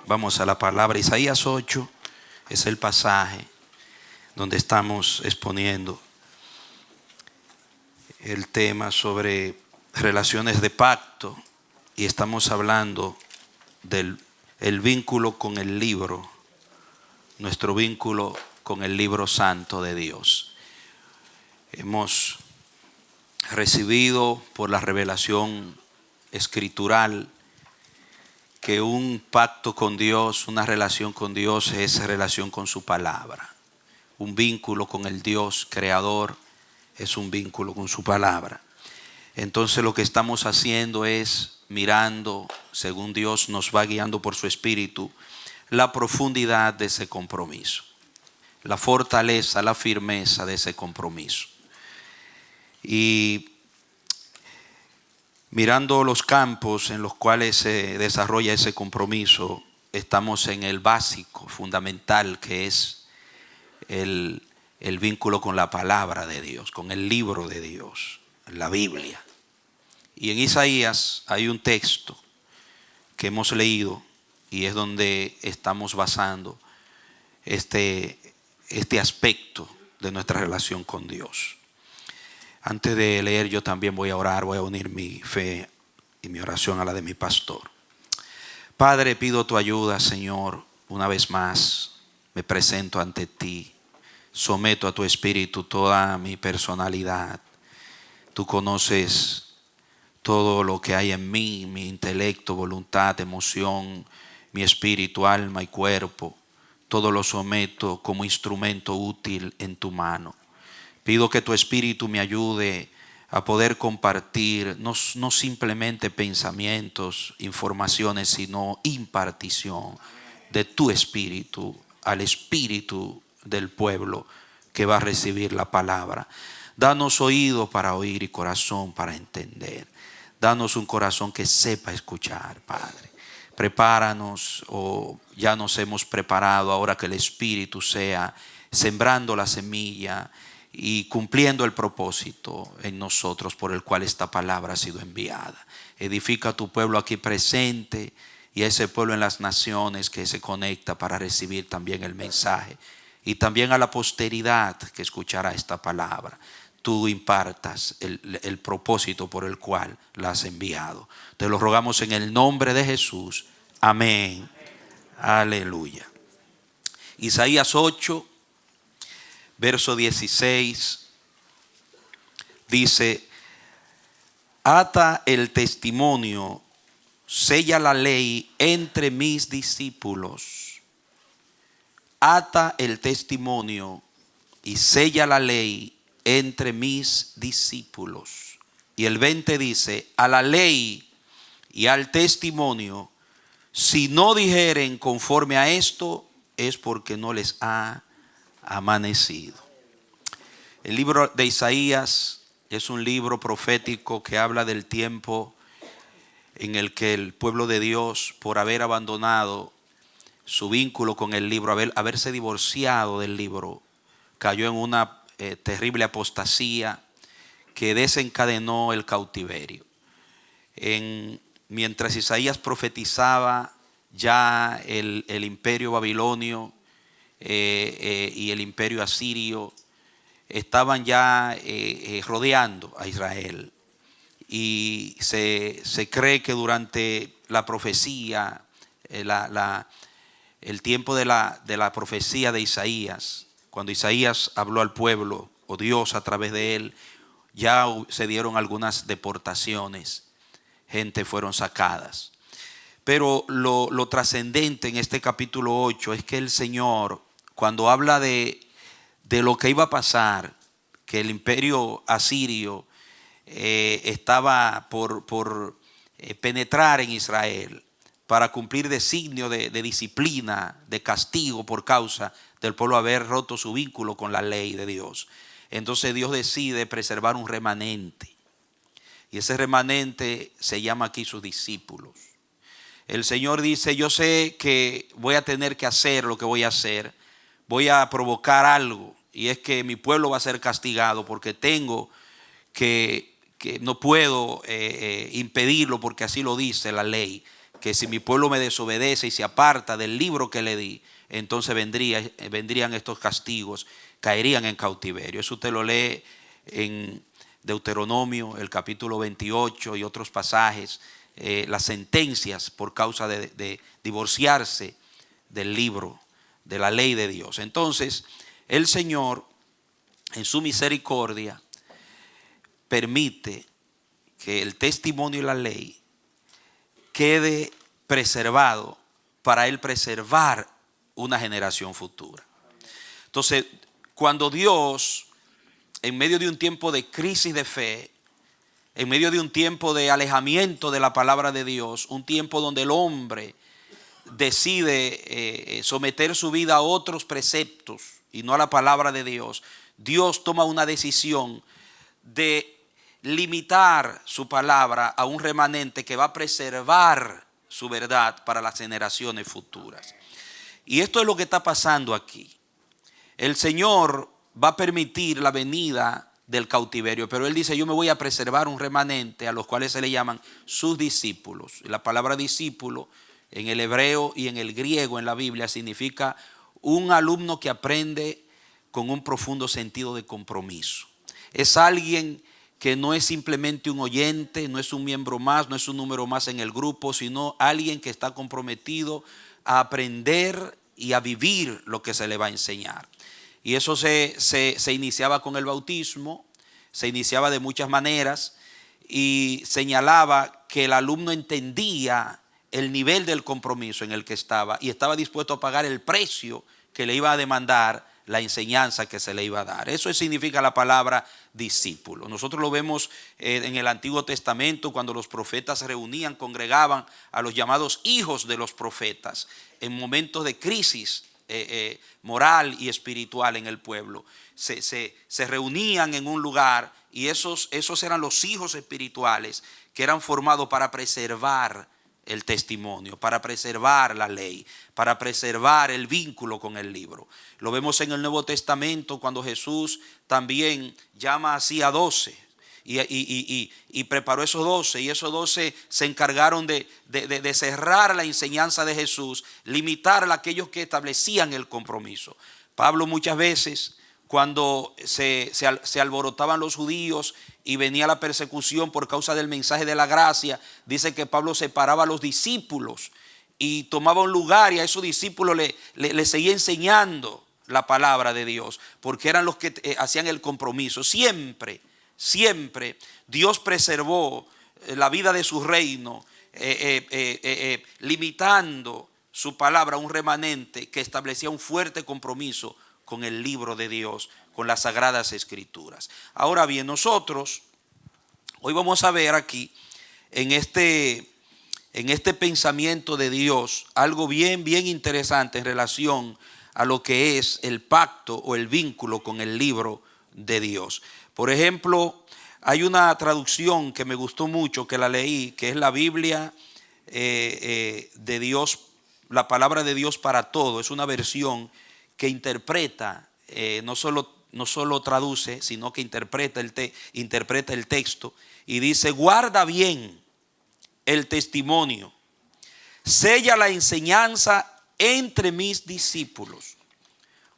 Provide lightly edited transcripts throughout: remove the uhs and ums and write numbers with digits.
Vamos a la palabra. Isaías 8 es el pasaje donde estamos exponiendo el tema sobre relaciones de pacto y estamos hablando del vínculo con el libro, nuestro vínculo con el libro santo de Dios. Hemos recibido por la revelación escritural que un pacto con Dios, una relación con Dios es relación con su palabra. Un vínculo con el Dios creador es un vínculo con su palabra. Entonces lo que estamos haciendo es mirando, según Dios nos va guiando por su espíritu, la profundidad de ese compromiso, la fortaleza, la firmeza de ese compromiso. Y mirando los campos en los cuales se desarrolla ese compromiso, estamos en el básico, fundamental, que es el vínculo con la palabra de Dios, con el libro de Dios, la Biblia. Y en Isaías hay un texto que hemos leído y es donde estamos basando este aspecto de nuestra relación con Dios. Antes de leer, yo también voy a orar, voy a unir mi fe y mi oración a la de mi pastor. Padre, pido tu ayuda, Señor, una vez más. Me presento ante ti. Someto a tu espíritu toda mi personalidad. Tú conoces todo lo que hay en mí, mi intelecto, voluntad, emoción, mi espíritu, alma y cuerpo. Todo lo someto como instrumento útil en tu mano. Pido que tu espíritu me ayude a poder compartir no simplemente pensamientos, informaciones, sino impartición de tu espíritu al espíritu del pueblo que va a recibir la palabra. Danos oído para oír y corazón para entender. Danos un corazón que sepa escuchar, Padre. Prepáranos, o ya nos hemos preparado ahora que el Espíritu sea sembrando la semilla y cumpliendo el propósito en nosotros por el cual esta palabra ha sido enviada. Edifica a tu pueblo aquí presente y a ese pueblo en las naciones que se conecta para recibir también el mensaje. Y también a la posteridad que escuchará esta palabra. Tú impartas el propósito por el cual la has enviado. Te lo rogamos en el nombre de Jesús. Amén. Aleluya. Isaías 8. Verso 16 dice: ata el testimonio, sella la ley entre mis discípulos. Ata el testimonio y sella la ley entre mis discípulos. Y el 20 dice: a la ley y al testimonio, si no dijeren conforme a esto, es porque no les ha amanecido. El libro de Isaías es un libro profético que habla del tiempo en el que el pueblo de Dios, por haber abandonado su vínculo con el libro, haberse divorciado del libro, cayó en una terrible apostasía que desencadenó el cautiverio. Mientras Isaías profetizaba, ya el imperio babilonio y el imperio asirio estaban ya rodeando a Israel, y se cree que durante la profecía, el tiempo de la profecía de Isaías, cuando Isaías habló al pueblo, o Dios a través de él, ya se dieron algunas deportaciones, gente fueron sacadas. Pero lo trascendente en este capítulo 8 es que el Señor, cuando habla de lo que iba a pasar, que el imperio asirio estaba por penetrar en Israel para cumplir designio de disciplina, de castigo por causa del pueblo haber roto su vínculo con la ley de Dios. Entonces Dios decide preservar un remanente, y ese remanente se llama aquí sus discípulos. El Señor dice: yo sé que voy a tener que hacer lo que voy a hacer, voy a provocar algo, y es que mi pueblo va a ser castigado porque tengo que no puedo impedirlo, porque así lo dice la ley, que si mi pueblo me desobedece y se aparta del libro que le di, entonces vendrían estos castigos, caerían en cautiverio. Eso usted lo lee en Deuteronomio, el capítulo 28 y otros pasajes, las sentencias por causa de divorciarse del libro, de la ley de Dios. Entonces, el Señor, en su misericordia, permite que el testimonio y la ley quede preservado para Él preservar una generación futura. Entonces, cuando Dios, en medio de un tiempo de crisis de fe, en medio de un tiempo de alejamiento de la palabra de Dios, un tiempo donde el hombre decide someter su vida a otros preceptos y no a la palabra de Dios, Dios toma una decisión de limitar su palabra a un remanente que va a preservar su verdad para las generaciones futuras. Y esto es lo que está pasando aquí. El Señor va a permitir la venida del cautiverio, pero Él dice: yo me voy a preservar un remanente a los cuales se le llaman sus discípulos. Y la palabra discípulo en el hebreo y en el griego en la Biblia significa un alumno que aprende con un profundo sentido de compromiso. Es alguien que no es simplemente un oyente, no es un miembro más, no es un número más en el grupo, sino alguien que está comprometido a aprender y a vivir lo que se le va a enseñar. Y eso se iniciaba con el bautismo, se iniciaba de muchas maneras y señalaba que el alumno entendía el nivel del compromiso en el que estaba y estaba dispuesto a pagar el precio que le iba a demandar la enseñanza que se le iba a dar. Eso significa la palabra discípulo. Nosotros lo vemos en el Antiguo Testamento cuando los profetas se reunían, congregaban a los llamados hijos de los profetas en momentos de crisis moral y espiritual en el pueblo. Se reunían en un lugar y esos eran los hijos espirituales que eran formados para preservar el testimonio, para preservar la ley, para preservar el vínculo con el libro. Lo vemos en el Nuevo Testamento cuando Jesús también llama así a 12 y preparó esos 12 y esos 12 se encargaron de cerrar la enseñanza de Jesús, limitar a aquellos que establecían el compromiso. Pablo muchas veces, cuando se alborotaban los judíos y venía la persecución por causa del mensaje de la gracia, dice que Pablo separaba a los discípulos y tomaba un lugar y a esos discípulos le seguía enseñando la palabra de Dios, porque eran los que hacían el compromiso. Siempre Dios preservó la vida de su reino, limitando su palabra a un remanente que establecía un fuerte compromiso con el libro de Dios, con las sagradas escrituras. Ahora bien, nosotros hoy vamos a ver aquí en este pensamiento de Dios algo bien interesante en relación a lo que es el pacto o el vínculo con el libro de Dios. Por ejemplo, hay una traducción que me gustó mucho, que la leí, que es la Biblia de Dios, la palabra de Dios para todo. Es una versión que interpreta, no solo traduce, sino que interpreta el texto y dice: guarda bien el testimonio, sella la enseñanza entre mis discípulos.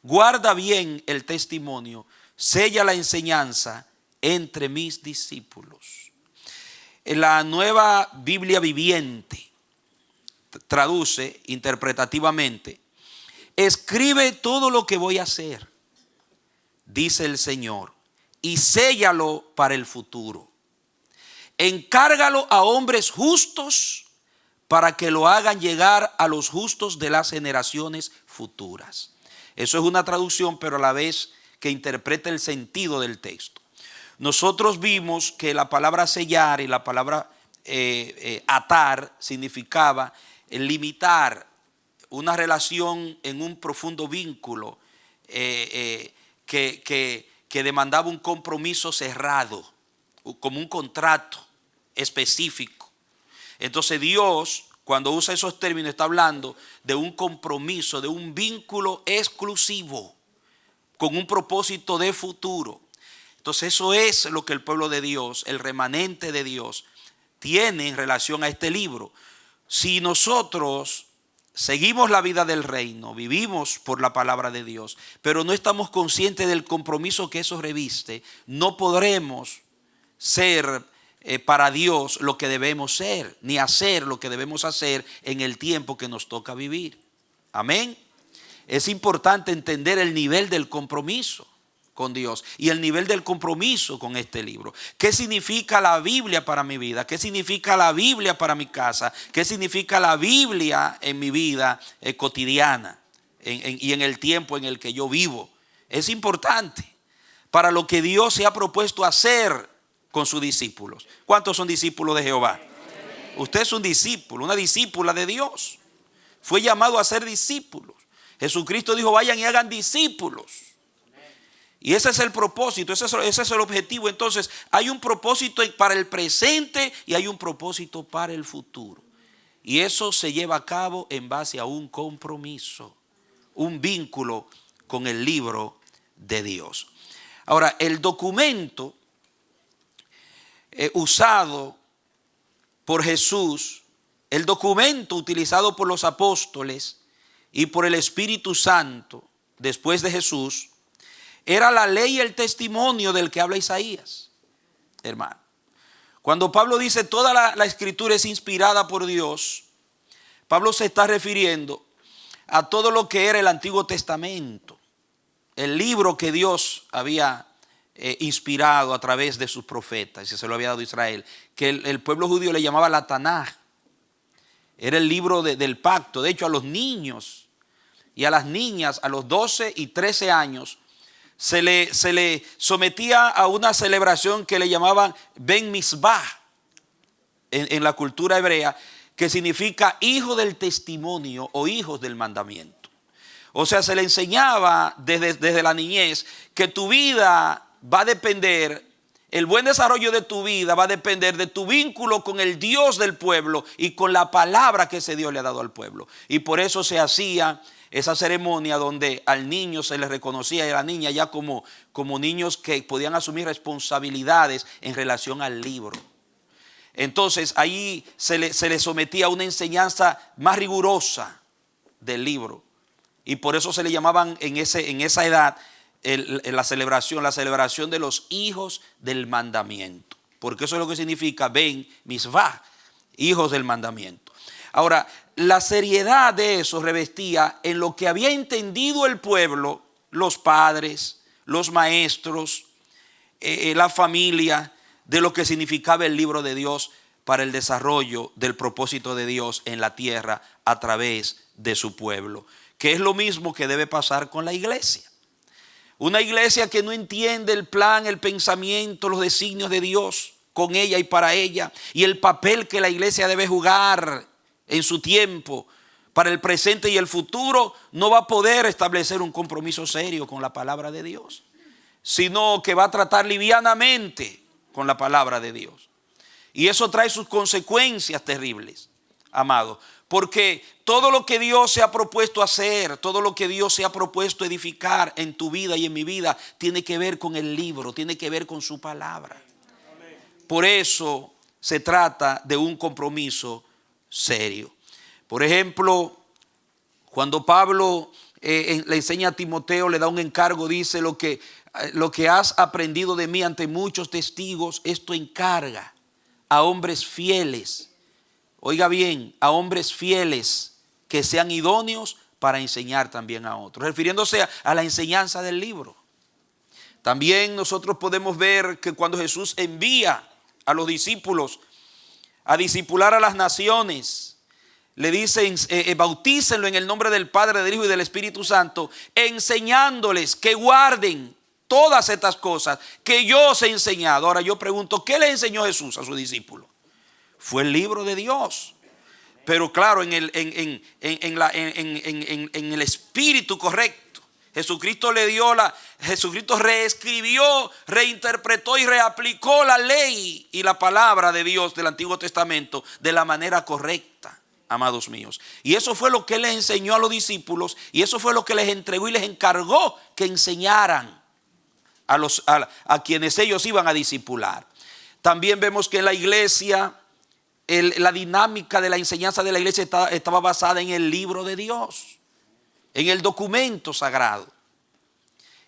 Guarda bien el testimonio, sella la enseñanza entre mis discípulos. En la Nueva Biblia Viviente traduce interpretativamente: escribe todo lo que voy a hacer, dice el Señor, y séllalo para el futuro. Encárgalo a hombres justos para que lo hagan llegar a los justos de las generaciones futuras. Eso es una traducción, pero a la vez que interpreta el sentido del texto. Nosotros vimos que la palabra sellar y la palabra atar significaba limitar una relación en un profundo vínculo que demandaba un compromiso cerrado, como un contrato específico. Entonces Dios, cuando usa esos términos, está hablando de un compromiso, de un vínculo exclusivo, con un propósito de futuro. Entonces eso es lo que el pueblo de Dios, el remanente de Dios, tiene en relación a este libro. si nosotros seguimos la vida del reino, vivimos por la palabra de Dios, pero no estamos conscientes del compromiso que eso reviste, no podremos ser para Dios lo que debemos ser, ni hacer lo que debemos hacer en el tiempo que nos toca vivir. Amén. Es importante entender el nivel del compromiso con Dios y el nivel del compromiso con este libro. ¿Qué significa la Biblia para mi vida? ¿Qué significa la Biblia para mi casa? ¿Qué significa la Biblia en mi vida cotidiana y en el tiempo en el que yo vivo? Es importante para lo que Dios se ha propuesto hacer con sus discípulos. ¿Cuántos son discípulos de Jehová? Usted es un discípulo, una discípula de Dios. Fue llamado a ser discípulos. Jesucristo dijo: vayan y hagan discípulos. Y ese es el propósito, ese es el objetivo. Entonces, hay un propósito para el presente y hay un propósito para el futuro. Y eso se lleva a cabo en base a un compromiso, un vínculo con el libro de Dios. Ahora, el documento usado por Jesús, el documento utilizado por los apóstoles y por el Espíritu Santo después de Jesús, era la ley y el testimonio del que habla Isaías, hermano. Cuando Pablo dice toda la escritura es inspirada por Dios, Pablo se está refiriendo a todo lo que era el Antiguo Testamento, el libro que Dios había inspirado a través de sus profetas, y se lo había dado a Israel, que el pueblo judío le llamaba la Tanaj. Era el libro del pacto. De hecho, a los niños y a las niñas a los 12 y 13 años se le sometía a una celebración que le llamaban Ben Misbah en la cultura hebrea, que significa hijo del testimonio o hijos del mandamiento. O sea, se le enseñaba desde la niñez que tu vida va a depender, el buen desarrollo de tu vida va a depender de tu vínculo con el Dios del pueblo y con la palabra que ese Dios le ha dado al pueblo. Y por eso se hacía esa ceremonia donde al niño se le reconocía y a la niña ya como niños que podían asumir responsabilidades en relación al libro. Entonces ahí se le sometía a una enseñanza más rigurosa del libro. Y por eso se le llamaban en esa edad la celebración de los hijos del mandamiento. Porque eso es lo que significa Ben Misbah, hijos del mandamiento. Ahora, la seriedad de eso revestía en lo que había entendido el pueblo, los padres, los maestros, la familia, de lo que significaba el libro de Dios para el desarrollo del propósito de Dios en la tierra a través de su pueblo. Que es lo mismo que debe pasar con la iglesia. Una iglesia que no entiende el plan, el pensamiento, los designios de Dios con ella y para ella, y el papel que la iglesia debe jugar en su tiempo para el presente y el futuro, no va a poder establecer un compromiso serio con la palabra de Dios, sino que va a tratar livianamente con la palabra de Dios. Y eso trae sus consecuencias terribles, amado, porque todo lo que Dios se ha propuesto hacer, todo lo que Dios se ha propuesto edificar en tu vida y en mi vida, tiene que ver con el libro, tiene que ver con su palabra. Por eso se trata de un compromiso serio. Por ejemplo, cuando Pablo le enseña a Timoteo, le da un encargo, dice: lo que has aprendido de mí ante muchos testigos, esto encarga a hombres fieles. Oiga bien, a hombres fieles que sean idóneos para enseñar también a otros, refiriéndose a la enseñanza del libro. También nosotros podemos ver que cuando Jesús envía a los discípulos a discipular a las naciones, le dicen: bautícenlo en el nombre del Padre, del Hijo y del Espíritu Santo, enseñándoles que guarden todas estas cosas que yo os he enseñado. Ahora yo pregunto, ¿qué le enseñó Jesús a sus discípulos? Fue el libro de Dios, pero claro, en el espíritu correcto. Jesucristo reescribió, reinterpretó y reaplicó la ley y la palabra de Dios del Antiguo Testamento de la manera correcta, amados míos. Y eso fue lo que Él les enseñó a los discípulos, y eso fue lo que les entregó y les encargó que enseñaran a quienes ellos iban a discipular. También vemos que en la iglesia la dinámica de la enseñanza de la iglesia estaba basada en el libro de Dios, en el documento sagrado.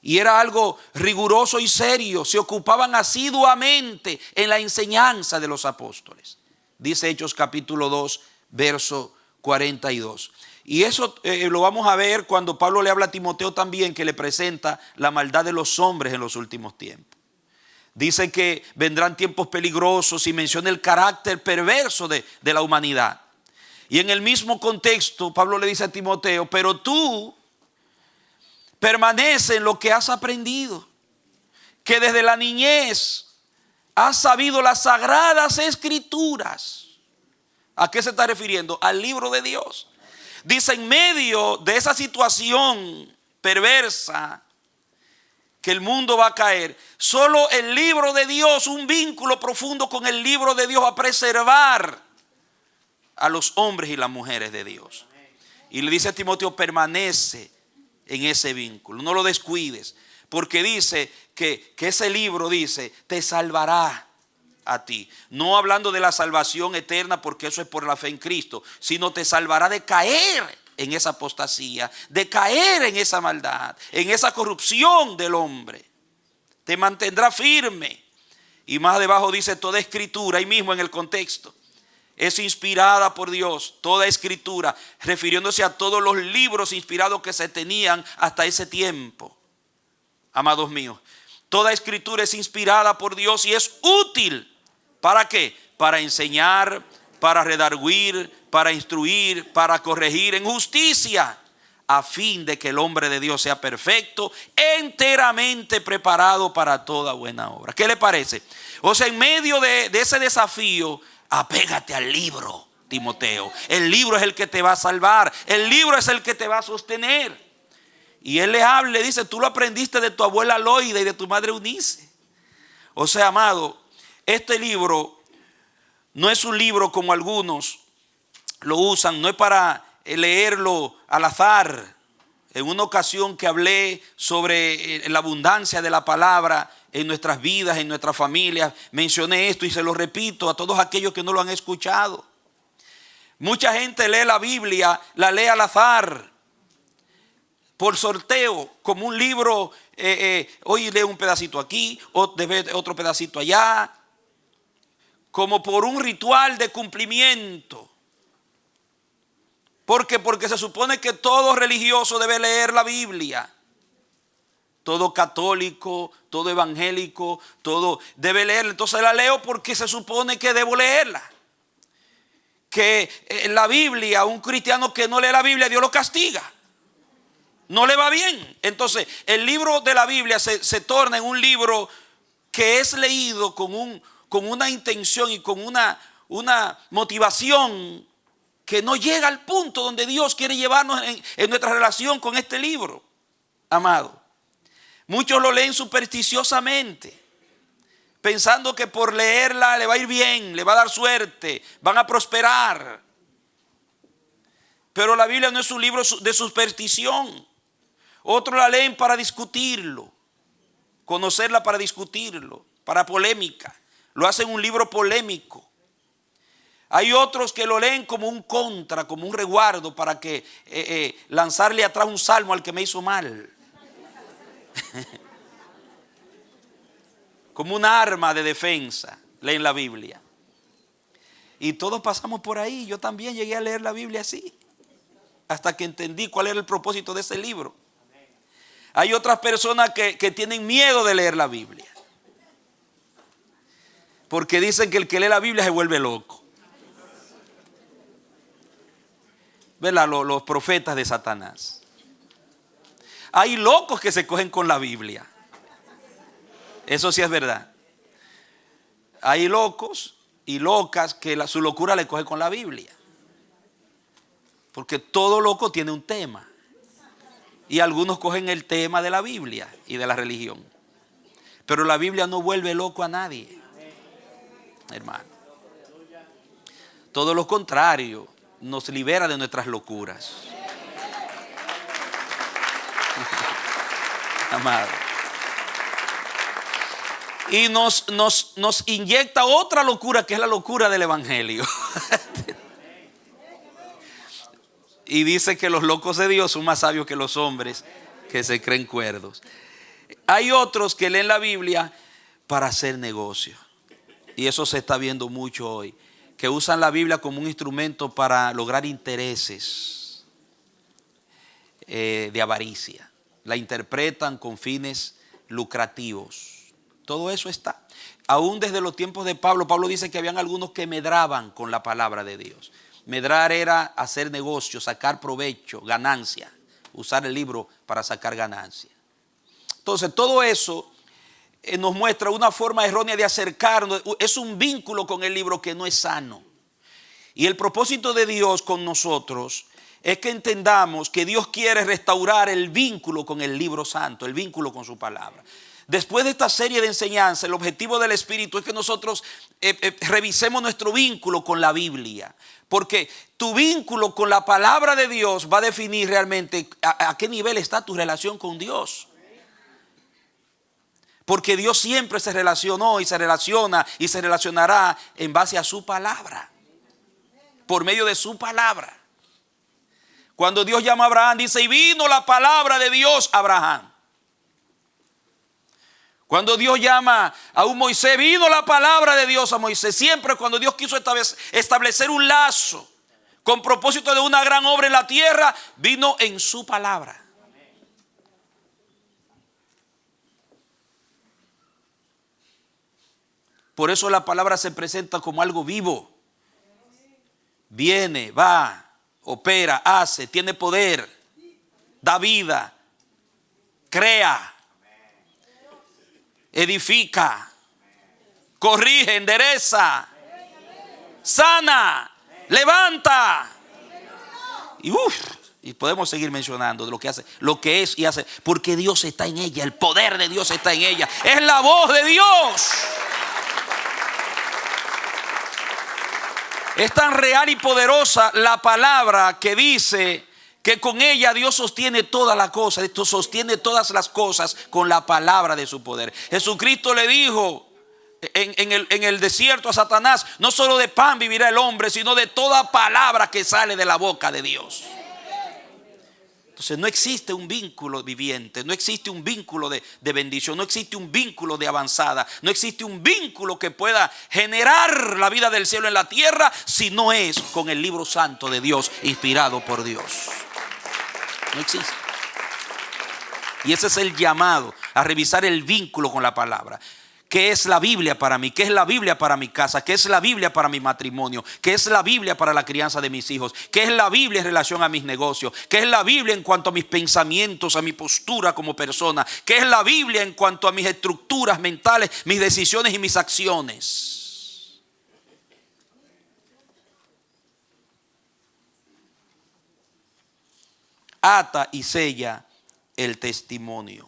Y era algo riguroso y serio. Se ocupaban asiduamente en la enseñanza de los apóstoles. Dice Hechos capítulo 2, verso 42. Y eso lo vamos a ver cuando Pablo le habla a Timoteo también, que le presenta la maldad de los hombres en los últimos tiempos. Dice que vendrán tiempos peligrosos y menciona el carácter perverso de la humanidad. Y en el mismo contexto, Pablo le dice a Timoteo, pero tú permanece en lo que has aprendido, que desde la niñez has sabido las sagradas escrituras. ¿A qué se está refiriendo? Al libro de Dios. Dice, en medio de esa situación perversa que el mundo va a caer, solo el libro de Dios, un vínculo profundo con el libro de Dios, va a preservar a los hombres y las mujeres de Dios. Y le dice a Timoteo, permanece en ese vínculo, no lo descuides, porque dice que ese libro, dice, te salvará a ti. No hablando de la salvación eterna, porque eso es por la fe en Cristo, sino te salvará de caer en esa apostasía, de caer en esa maldad, en esa corrupción del hombre. Te mantendrá firme. Y más debajo dice, toda escritura, ahí mismo en el contexto, es inspirada por Dios, toda escritura, refiriéndose a todos los libros inspirados que se tenían hasta ese tiempo. Amados míos, toda escritura es inspirada por Dios y es útil. ¿Para qué? Para enseñar, para redarguir, para instruir, para corregir en justicia, a fin de que el hombre de Dios sea perfecto, enteramente preparado para toda buena obra. ¿Qué le parece? O sea, en medio de ese desafío, apégate al libro, Timoteo. El libro es el que te va a salvar. El libro es el que te va a sostener. Y él le habla, le dice, tú lo aprendiste de tu abuela Loida y de tu madre Eunice. O sea, amado, este libro no es un libro como algunos lo usan, no es para leerlo al azar. En una ocasión que hablé sobre la abundancia de la palabra en nuestras vidas, en nuestras familias, mencioné esto y se lo repito a todos aquellos que no lo han escuchado. Mucha gente lee la Biblia, la lee al azar, por sorteo, como un libro. Hoy leo un pedacito aquí, otro pedacito allá, como por un ritual de cumplimiento. ¿Por qué? Porque se supone que todo religioso debe leer la Biblia. Todo católico, todo evangélico, todo debe leerla. Entonces la leo porque se supone que debo leerla. Que la Biblia, un cristiano que no lee la Biblia, Dios lo castiga. No le va bien. Entonces el libro de la Biblia se torna en un libro que es leído con una intención y con una motivación que no llega al punto donde Dios quiere llevarnos en nuestra relación con este libro, amado. Muchos lo leen supersticiosamente, pensando que por leerla le va a ir bien, le va a dar suerte, van a prosperar. Pero la Biblia no es un libro de superstición. Otros la leen para discutirlo, conocerla para discutirlo, para polémica. Lo hacen un libro polémico. Hay otros que lo leen como un contra, como un resguardo para que lanzarle atrás un salmo al que me hizo mal. Como un arma de defensa, leen la Biblia. Y todos pasamos por ahí. Yo también llegué a leer la Biblia así, hasta que entendí cuál era el propósito de ese libro. Hay otras personas que tienen miedo de leer la Biblia, porque dicen que el que lee la Biblia se vuelve loco. ¿Verdad? Los profetas de Satanás. Hay locos que se cogen con la Biblia. Eso sí es verdad. Hay locos y locas que su locura le coge con la Biblia. Porque todo loco tiene un tema. Y algunos cogen el tema de la Biblia y de la religión. Pero la Biblia no vuelve loco a nadie, hermano. Todo lo contrario, nos libera de nuestras locuras. Amado. Y nos inyecta otra locura, que es la locura del evangelio. Y dice que los locos de Dios son más sabios que los hombres que se creen cuerdos. Hay otros que leen la Biblia para hacer negocio. Y eso se está viendo mucho hoy. Que usan la Biblia como un instrumento para lograr intereses de avaricia. La interpretan con fines lucrativos. Todo eso está. Aún desde los tiempos de Pablo, Pablo dice que habían algunos que medraban con la palabra de Dios. Medrar era hacer negocio, sacar provecho, ganancia. Usar el libro para sacar ganancia. Entonces todo eso nos muestra una forma errónea de acercarnos. Es un vínculo con el libro que no es sano. Y el propósito de Dios con nosotros es que entendamos que Dios quiere restaurar el vínculo con el libro santo, el vínculo con su palabra. Después de esta serie de enseñanzas, el objetivo del Espíritu es que nosotros revisemos nuestro vínculo con la Biblia. Porque tu vínculo con la palabra de Dios va a definir realmente a qué nivel está tu relación con Dios. Porque Dios siempre se relacionó y se relaciona y se relacionará en base a su palabra. Por medio de su palabra. Cuando Dios llama a Abraham, dice, y vino la palabra de Dios a Abraham. Cuando Dios llama a un Moisés, vino la palabra de Dios a Moisés. Siempre cuando Dios quiso establecer un lazo con propósito de una gran obra en la tierra, vino en su palabra. Por eso la palabra se presenta como algo vivo. Viene, va, opera, hace, tiene poder, da vida, crea, edifica, corrige, endereza, sana, levanta. Y podemos seguir mencionando de lo que hace, lo que es y hace, porque Dios está en ella, el poder de Dios está en ella, es la voz de Dios. Es tan real y poderosa la palabra que dice que con ella Dios sostiene todas las cosas. Esto sostiene todas las cosas con la palabra de su poder. Jesucristo le dijo en el desierto a Satanás, no solo de pan vivirá el hombre, sino de toda palabra que sale de la boca de Dios. Entonces no existe un vínculo viviente, no existe un vínculo de bendición, no existe un vínculo de avanzada, no existe un vínculo que pueda generar la vida del cielo en la tierra si no es con el libro santo de Dios, inspirado por Dios. No existe. Y ese es el llamado a revisar el vínculo con la palabra. ¿Qué es la Biblia para mí? ¿Qué es la Biblia para mi casa? ¿Qué es la Biblia para mi matrimonio? ¿Qué es la Biblia para la crianza de mis hijos? ¿Qué es la Biblia en relación a mis negocios? ¿Qué es la Biblia en cuanto a mis pensamientos, a mi postura como persona? ¿Qué es la Biblia en cuanto a mis estructuras mentales, mis decisiones y mis acciones? Ata y sella el testimonio.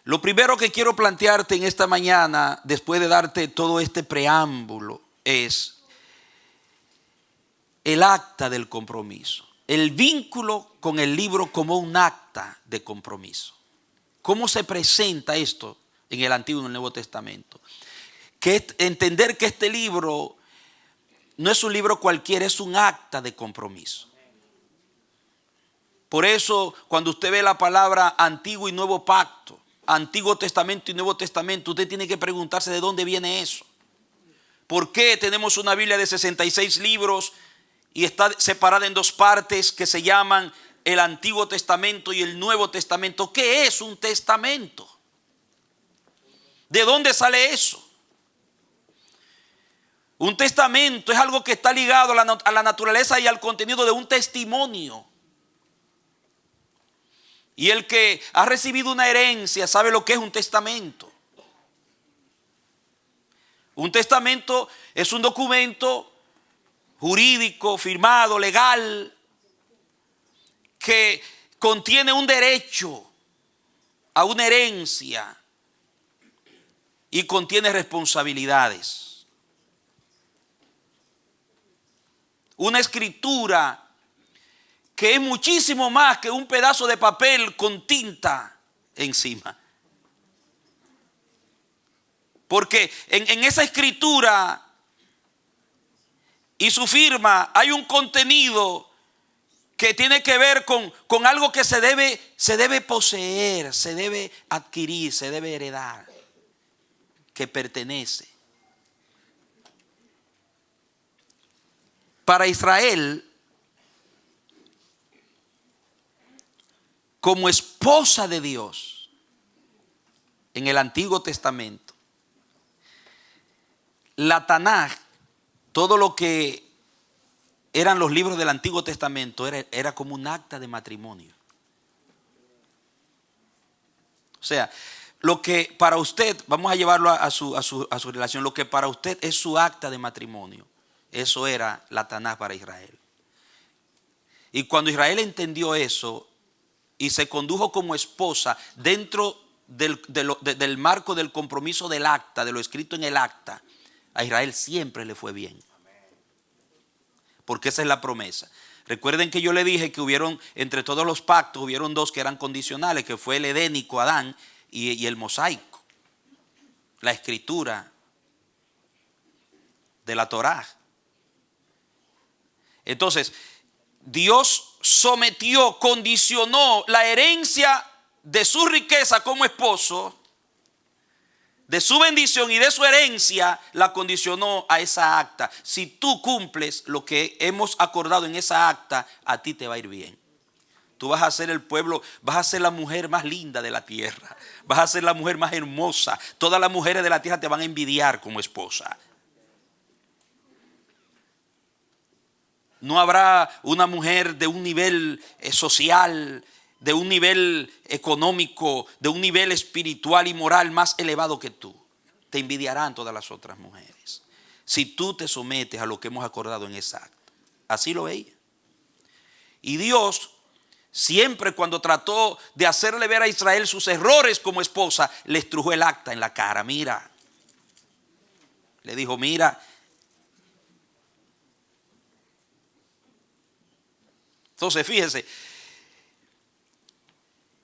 Lo primero que quiero plantearte en esta mañana, después de darte todo este preámbulo, es el acta del compromiso. El vínculo con el libro como un acta de compromiso. ¿Cómo se presenta esto en el Antiguo y en el Nuevo Testamento? Entender que este libro no es un libro cualquiera, es un acta de compromiso. Por eso, cuando usted ve la palabra Antiguo y Nuevo Pacto, Antiguo Testamento y Nuevo Testamento, usted tiene que preguntarse de dónde viene eso. ¿Por qué tenemos una Biblia de 66 libros y está separada en dos partes que se llaman el Antiguo Testamento y el Nuevo Testamento? ¿Qué es un testamento? ¿De dónde sale eso? Un testamento es algo que está ligado a la naturaleza y al contenido de un testimonio. Y el que ha recibido una herencia sabe lo que es un testamento. Un testamento es un documento jurídico, firmado, legal, que contiene un derecho a una herencia y contiene responsabilidades. Una escritura que es muchísimo más que un pedazo de papel con tinta encima. Porque en esa escritura y su firma hay un contenido que tiene que ver con algo que se debe poseer, se debe adquirir, se debe heredar, que pertenece. Para Israel, como esposa de Dios, en el Antiguo Testamento, la Tanaj, todo lo que eran los libros del Antiguo Testamento, era como un acta de matrimonio. O sea, lo que para usted, vamos a llevarlo a su relación, lo que para usted es su acta de matrimonio, eso era la Tanaj para Israel. Y cuando Israel entendió eso y se condujo como esposa dentro del marco del compromiso del acta, de lo escrito en el acta, a Israel siempre le fue bien. Porque esa es la promesa. Recuerden que yo le dije que hubieron, entre todos los pactos, hubieron dos que eran condicionales, que fue el edénico, Adán, y el mosaico, la escritura de la Torá. Entonces, Dios sometió, condicionó la herencia de su riqueza como esposo, de su bendición y de su herencia, la condicionó a esa acta. Si tú cumples lo que hemos acordado en esa acta, a ti te va a ir bien. Tú vas a ser el pueblo, vas a ser la mujer más linda de la tierra, vas a ser la mujer más hermosa. Todas las mujeres de la tierra te van a envidiar como esposa. No habrá una mujer de un nivel social, de un nivel económico, de un nivel espiritual y moral más elevado que tú. Te envidiarán todas las otras mujeres, si tú te sometes a lo que hemos acordado en esa acta. Así lo veía. Y Dios, siempre cuando trató de hacerle ver a Israel sus errores como esposa, le estrujó el acta en la cara. Mira, le dijo, mira. Entonces, fíjese,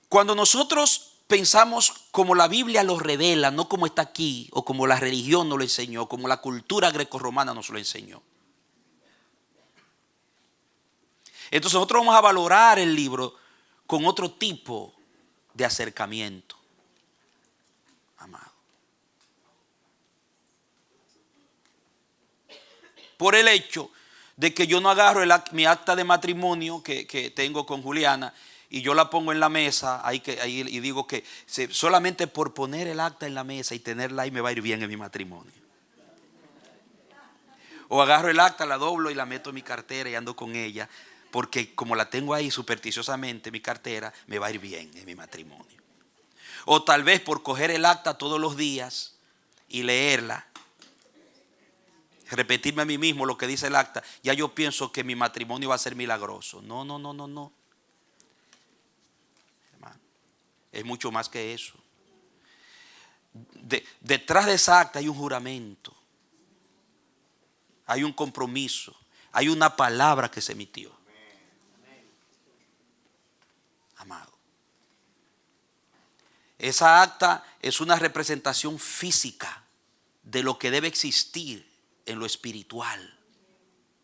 cuando nosotros pensamos como la Biblia lo revela, no como está aquí, o como la religión nos lo enseñó, como la cultura grecorromana nos lo enseñó. Entonces nosotros vamos a valorar el libro con otro tipo de acercamiento, amado. Por el hecho de que yo no agarro mi acta de matrimonio que tengo con Juliana y yo la pongo en la mesa y digo que solamente por poner el acta en la mesa y tenerla ahí me va a ir bien en mi matrimonio. O agarro el acta, la doblo y la meto en mi cartera y ando con ella porque como la tengo ahí supersticiosamente en mi cartera, me va a ir bien en mi matrimonio. O tal vez por coger el acta todos los días y leerla, repetirme a mí mismo lo que dice el acta, ya yo pienso que mi matrimonio va a ser milagroso. No. Hermano, es mucho más que eso. Detrás de esa acta hay un juramento, hay un compromiso, hay una palabra que se emitió. Amado, esa acta es una representación física de lo que debe existir en lo espiritual,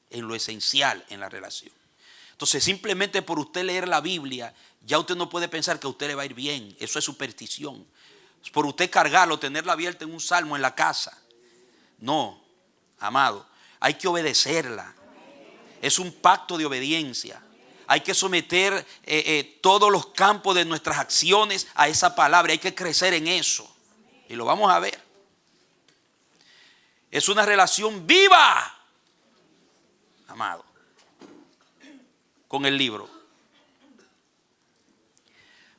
en lo esencial en la relación. Entonces, simplemente por usted leer la Biblia, ya usted no puede pensar que a usted le va a ir bien. Eso es superstición. Por usted cargarlo, tenerla abierta en un salmo en la casa. No, amado, hay que obedecerla. Es un pacto de obediencia. Hay que someter todos los campos de nuestras acciones a esa palabra. Hay que crecer en eso. Y lo vamos a ver. Es una relación viva, amado, con el libro.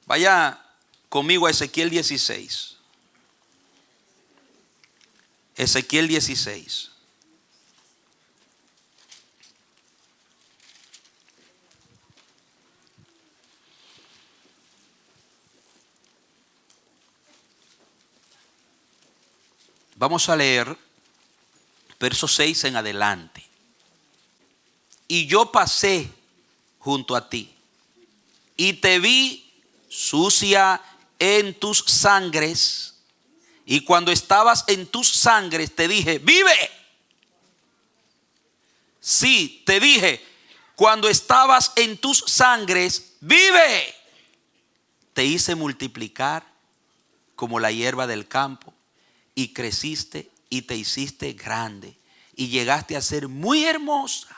Vaya conmigo a Ezequiel 16. Ezequiel 16. Vamos a leer verso 6 en adelante. Y yo pasé junto a ti y te vi sucia en tus sangres Y cuando estabas en tus sangres te dije, vive. Sí, te dije, cuando estabas en tus sangres, vive. Te hice multiplicar como la hierba del campo y creciste y te hiciste grande y llegaste a ser muy hermosa.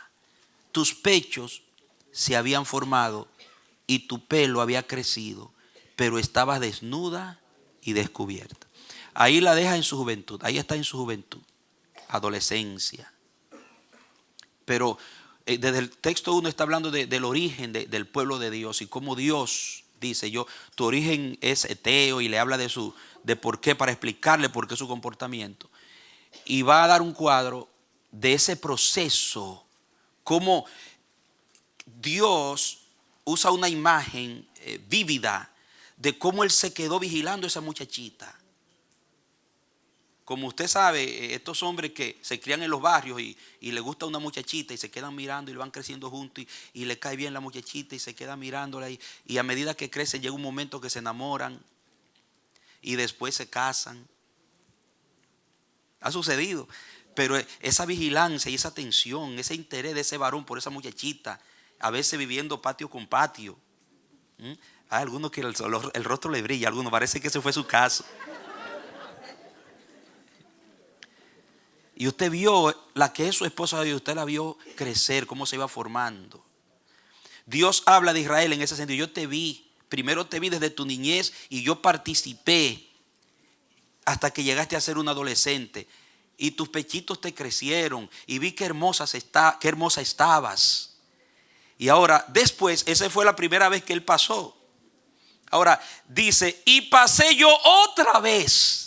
Tus pechos se habían formado y tu pelo había crecido, pero estabas desnuda y descubierta. Ahí la deja en su juventud, ahí está en su juventud, adolescencia. Pero desde el texto 1 está hablando del origen del pueblo de Dios y cómo Dios dice, tu origen es eteo, y le habla de por qué, para explicarle por qué su comportamiento. Y va a dar un cuadro de ese proceso, cómo Dios usa una imagen vívida de cómo Él se quedó vigilando a esa muchachita. Como usted sabe, estos hombres que se crían en los barrios y le gusta una muchachita y se quedan mirando y van creciendo juntos y le cae bien la muchachita y se quedan mirándola y a medida que crece llega un momento que se enamoran y después se casan. Ha sucedido, pero esa vigilancia y esa atención, ese interés de ese varón por esa muchachita, a veces viviendo patio con patio. Hay algunos que el rostro le brilla, a algunos parece que ese fue su caso. Y usted vio la que es su esposa de Dios, usted la vio crecer, cómo se iba formando. Dios habla de Israel en ese sentido. Yo te vi, primero te vi desde tu niñez y yo participé hasta que llegaste a ser un adolescente. Y tus pechitos te crecieron y vi qué hermosa estabas. Y ahora, después, esa fue la primera vez que él pasó. Ahora dice, y pasé yo otra vez.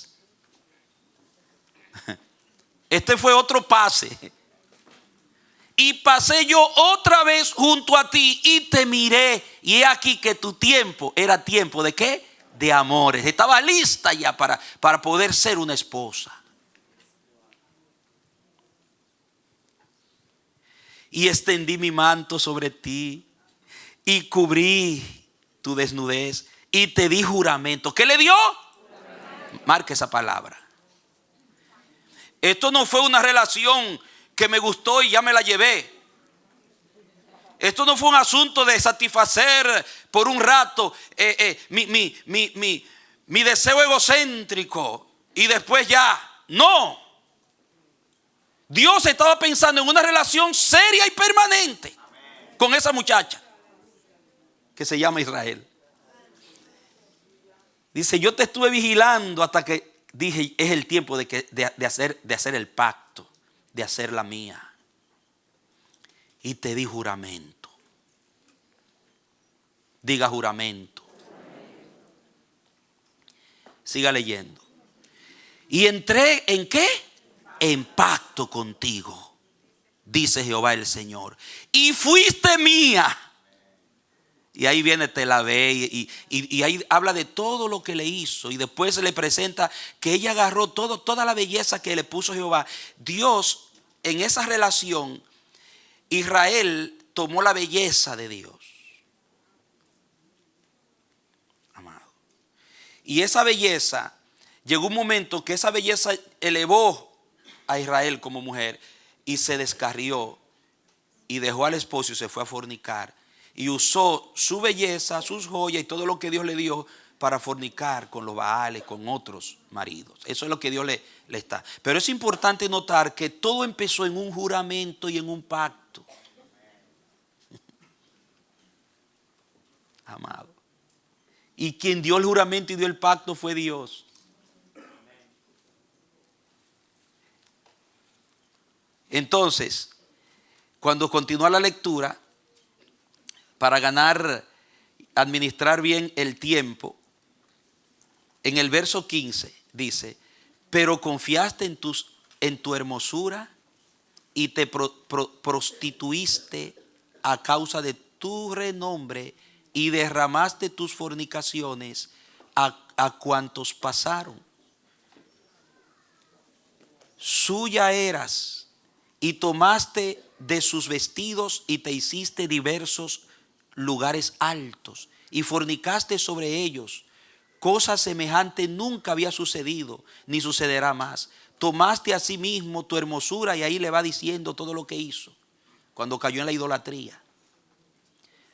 Este fue otro pase. Y pasé yo otra vez junto a ti y te miré. Y he aquí que tu tiempo era tiempo ¿de qué? De amores. Estaba lista ya para poder ser una esposa. Y extendí mi manto sobre ti y cubrí tu desnudez y te di juramento. ¿Qué le dio? Marque esa palabra. Esto no fue una relación que me gustó y ya me la llevé. Esto no fue un asunto de satisfacer por un rato mi deseo egocéntrico y después ya. No. Dios estaba pensando en una relación seria y permanente con esa muchacha que se llama Israel. Dice, yo te estuve vigilando hasta que dije, es el tiempo de hacer el pacto, de hacer la mía. Y te di juramento. Diga juramento. Siga leyendo. Y entré ¿en qué? En pacto contigo, dice Jehová el Señor. Y fuiste mía. Y ahí viene, te la ve y ahí habla de todo lo que le hizo. Y después se le presenta que ella agarró toda la belleza que le puso Jehová. Dios, en esa relación, Israel tomó la belleza de Dios. Amado. Y esa belleza, llegó un momento que esa belleza elevó a Israel como mujer y se descarrió y dejó al esposo y se fue a fornicar. Y usó su belleza, sus joyas y todo lo que Dios le dio para fornicar con los Baales, con otros maridos. Eso es lo que Dios le está. Pero es importante notar que todo empezó en un juramento y en un pacto. Amado. Y quien dio el juramento y dio el pacto fue Dios. Entonces, cuando continúa la lectura, para administrar bien el tiempo, en el verso 15 dice, pero confiaste en tu hermosura y te prostituiste a causa de tu renombre y derramaste tus fornicaciones a cuantos pasaron. Suya eras y tomaste de sus vestidos y te hiciste diversos lugares altos y fornicaste sobre ellos cosa semejante nunca había sucedido, ni sucederá más. Tomaste a sí mismo tu hermosura, y ahí le va diciendo todo lo que hizo cuando cayó en la idolatría.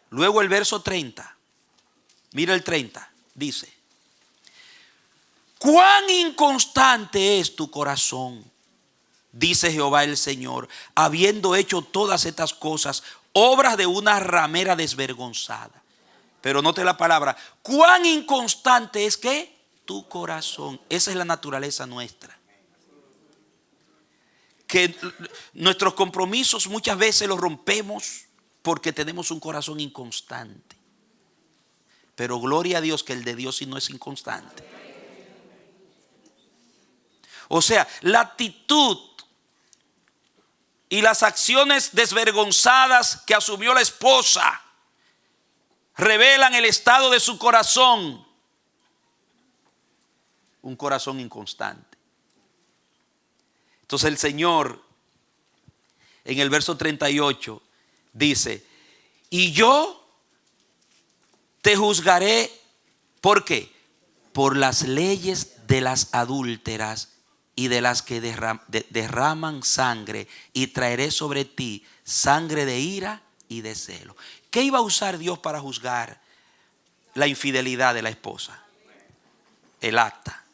Luego el verso 30, mira el 30, dice: cuán inconstante es tu corazón, dice Jehová el Señor, habiendo hecho todas estas cosas, obras de una ramera desvergonzada. Pero note la palabra, cuán inconstante es que tu corazón. Esa es la naturaleza nuestra. Que nuestros compromisos muchas veces los rompemos porque tenemos un corazón inconstante. Pero gloria a Dios que el de Dios sí no es inconstante. O sea, la actitud y las acciones desvergonzadas que asumió la esposa revelan el estado de su corazón. Un corazón inconstante. Entonces el Señor en el verso 38 dice: y yo te juzgaré. ¿Por qué? Por las leyes de las adúlteras y de las que derraman sangre, y traeré sobre ti sangre de ira y de celo. ¿Qué iba a usar Dios para juzgar la infidelidad de la esposa? El acta.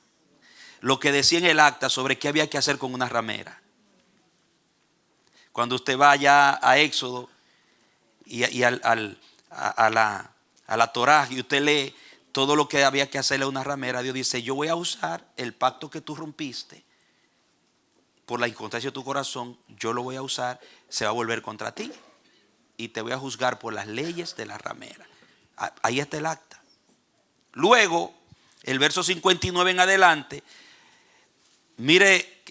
Lo que decía en el acta sobre qué había que hacer con una ramera. Cuando usted vaya a Éxodo y a la Torá, y usted lee todo lo que había que hacerle a una ramera, Dios dice: yo voy a usar el pacto que tú rompiste por la inconstancia de tu corazón, yo lo voy a usar, se va a volver contra ti y te voy a juzgar por las leyes de la ramera. Ahí está el acta. Luego, el verso 59 en adelante, mire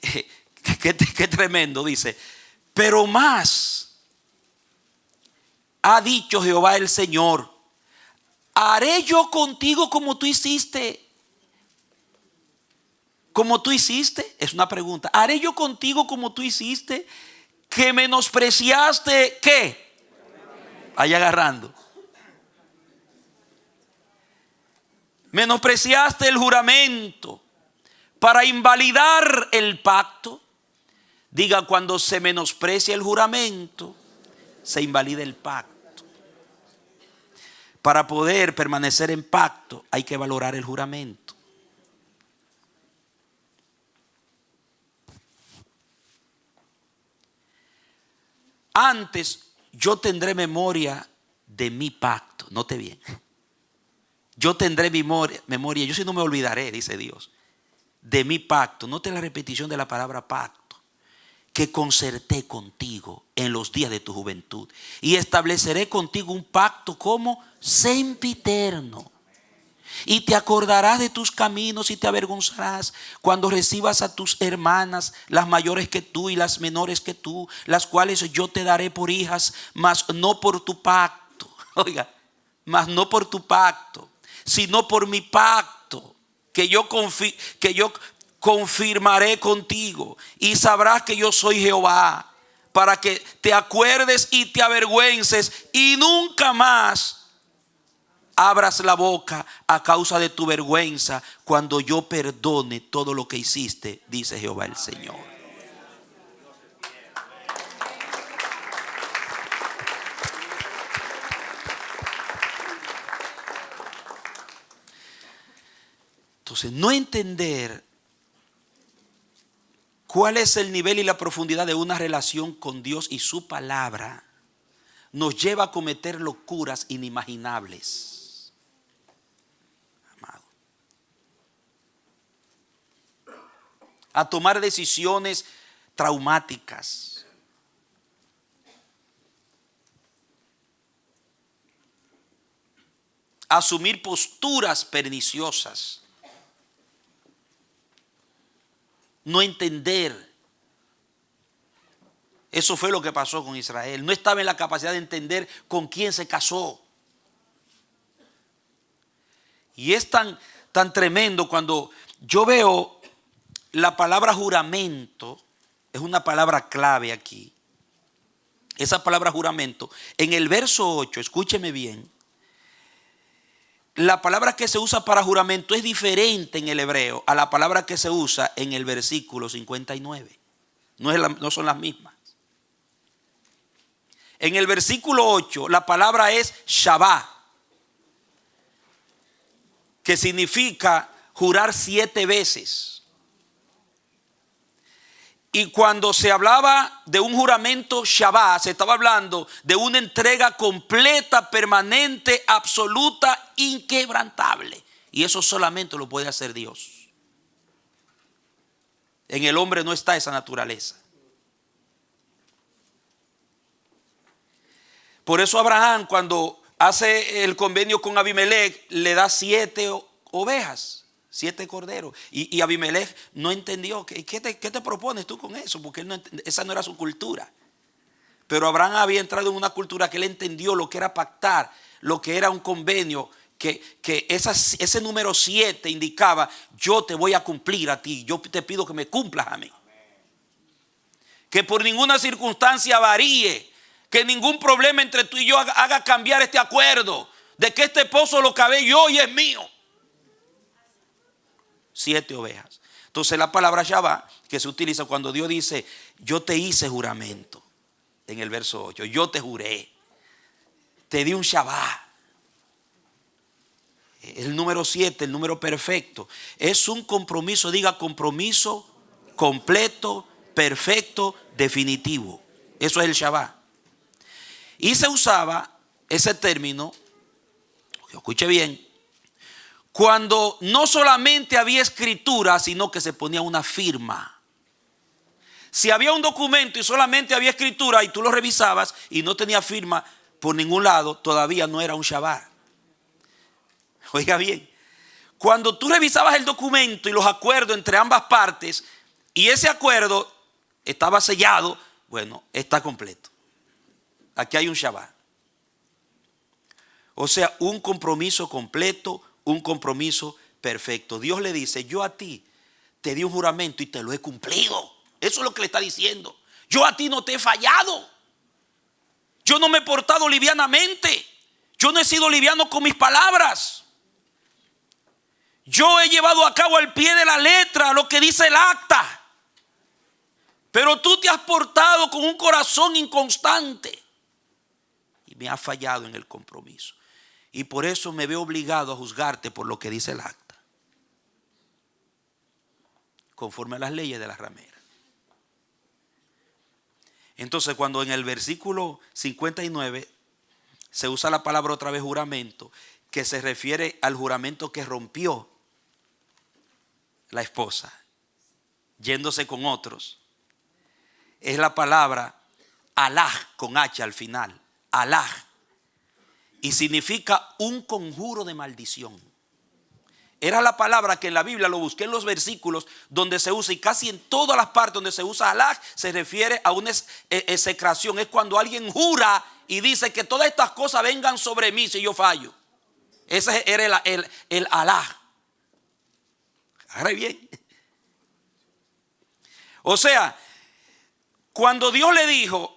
qué tremendo, dice: pero más ha dicho Jehová el Señor, haré yo contigo como tú hiciste. ¿Como tú hiciste? Es una pregunta. ¿Haré yo contigo como tú hiciste? Que menospreciaste, ¿qué? Ahí agarrando. Menospreciaste el juramento para invalidar el pacto. Diga: cuando se menosprecia el juramento, se invalida el pacto. Para poder permanecer en pacto hay que valorar el juramento. Antes yo tendré memoria de mi pacto. Note bien. Yo tendré memoria, yo sí no me olvidaré, dice Dios, de mi pacto. Note la repetición de la palabra pacto. Que concerté contigo en los días de tu juventud, y estableceré contigo un pacto como sempiterno. Y te acordarás de tus caminos y te avergonzarás cuando recibas a tus hermanas, las mayores que tú y las menores que tú, las cuales yo te daré por hijas, mas no por tu pacto. Oiga, mas no por tu pacto, sino por mi pacto que yo confirmaré contigo, y sabrás que yo soy Jehová, para que te acuerdes y te avergüences y nunca más abras la boca a causa de tu vergüenza, cuando yo perdone todo lo que hiciste, dice Jehová el Señor. Entonces, no entender cuál es el nivel y la profundidad de una relación con Dios y su palabra nos lleva a cometer locuras inimaginables. Amado. A tomar decisiones traumáticas. A asumir posturas perniciosas. No entender. Eso fue lo que pasó con Israel. No estaba en la capacidad de entender con quién se casó. Y es tan tremendo cuando yo veo la palabra juramento. Es una palabra clave aquí. Esa palabra juramento, en el verso 8, escúcheme bien, la palabra que se usa para juramento es diferente en el hebreo a la palabra que se usa en el versículo 59. No son las mismas. En el versículo 8 la palabra es Shabbat, que significa jurar 7 veces. Y cuando se hablaba de un juramento Shabbat, se estaba hablando de una entrega completa, permanente, absoluta, inquebrantable. Y eso solamente lo puede hacer Dios. En el hombre no está esa naturaleza. Por eso Abraham, cuando hace el convenio con Abimelech, le da 7 ovejas. 7 corderos. Y Abimelech no entendió. ¿Qué te propones tú con eso? Porque esa no era su cultura. Pero Abraham había entrado en una cultura que él entendió lo que era pactar, lo que era un convenio, que ese número 7 indicaba: yo te voy a cumplir a ti, yo te pido que me cumplas a mí. Que por ninguna circunstancia varíe, que ningún problema entre tú y yo haga cambiar este acuerdo, de que este pozo lo cavé yo y es mío. 7 ovejas. Entonces la palabra Shabbat, que se utiliza cuando Dios dice: yo te hice juramento, en el verso 8, yo te juré, te di un Shabbat. El número 7, el número perfecto, es un compromiso, diga compromiso completo, perfecto, definitivo. Eso es el Shabbat. Y se usaba ese término, escuche bien, cuando no solamente había escritura, sino que se ponía una firma. Si había un documento y solamente había escritura y tú lo revisabas y no tenía firma por ningún lado, todavía no era un Shabbat. Oiga bien, cuando tú revisabas el documento y los acuerdos entre ambas partes y ese acuerdo estaba sellado, bueno, está completo. Aquí hay un Shabbat. O sea, un compromiso completo, un compromiso perfecto. Dios le dice: yo a ti te di un juramento y te lo he cumplido. Eso es lo que le está diciendo. Yo a ti no te he fallado. Yo no me he portado livianamente. Yo no he sido liviano con mis palabras. Yo he llevado a cabo al pie de la letra lo que dice el acta. Pero tú te has portado con un corazón inconstante y me has fallado en el compromiso. Y por eso me veo obligado a juzgarte por lo que dice el acta, conforme a las leyes de la ramera. Entonces, cuando en el versículo 59 se usa la palabra otra vez juramento, que se refiere al juramento que rompió la esposa yéndose con otros, es la palabra alaj, con H al final, alaj, y significa un conjuro de maldición. Era la palabra que en la Biblia, lo busqué en los versículos donde se usa, y casi en todas las partes donde se usa alaj se refiere a una execración. Es cuando alguien jura y dice que todas estas cosas vengan sobre mí si yo fallo. Ese era el alaj. Agarre bien. O sea, cuando Dios le dijo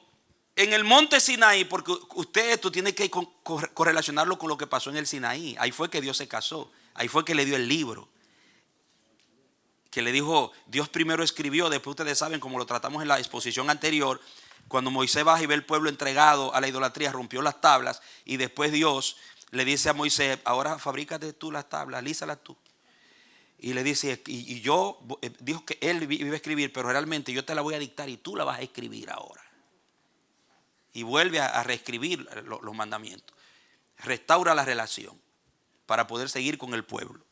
en el monte Sinaí, porque esto tiene que correlacionarlo con lo que pasó en el Sinaí. Ahí fue que Dios se casó. Ahí fue que le dio el libro. Que le dijo, Dios primero escribió, después ustedes saben, como lo tratamos en la exposición anterior, cuando Moisés baja y ve el pueblo entregado a la idolatría, rompió las tablas, y después Dios le dice a Moisés: ahora fabrícate tú las tablas, lízalas tú. Y le dice, y yo, dijo que él iba a escribir, pero realmente yo te la voy a dictar y tú la vas a escribir ahora. Y vuelve a reescribir los mandamientos. Restaura la relación para poder seguir con el pueblo.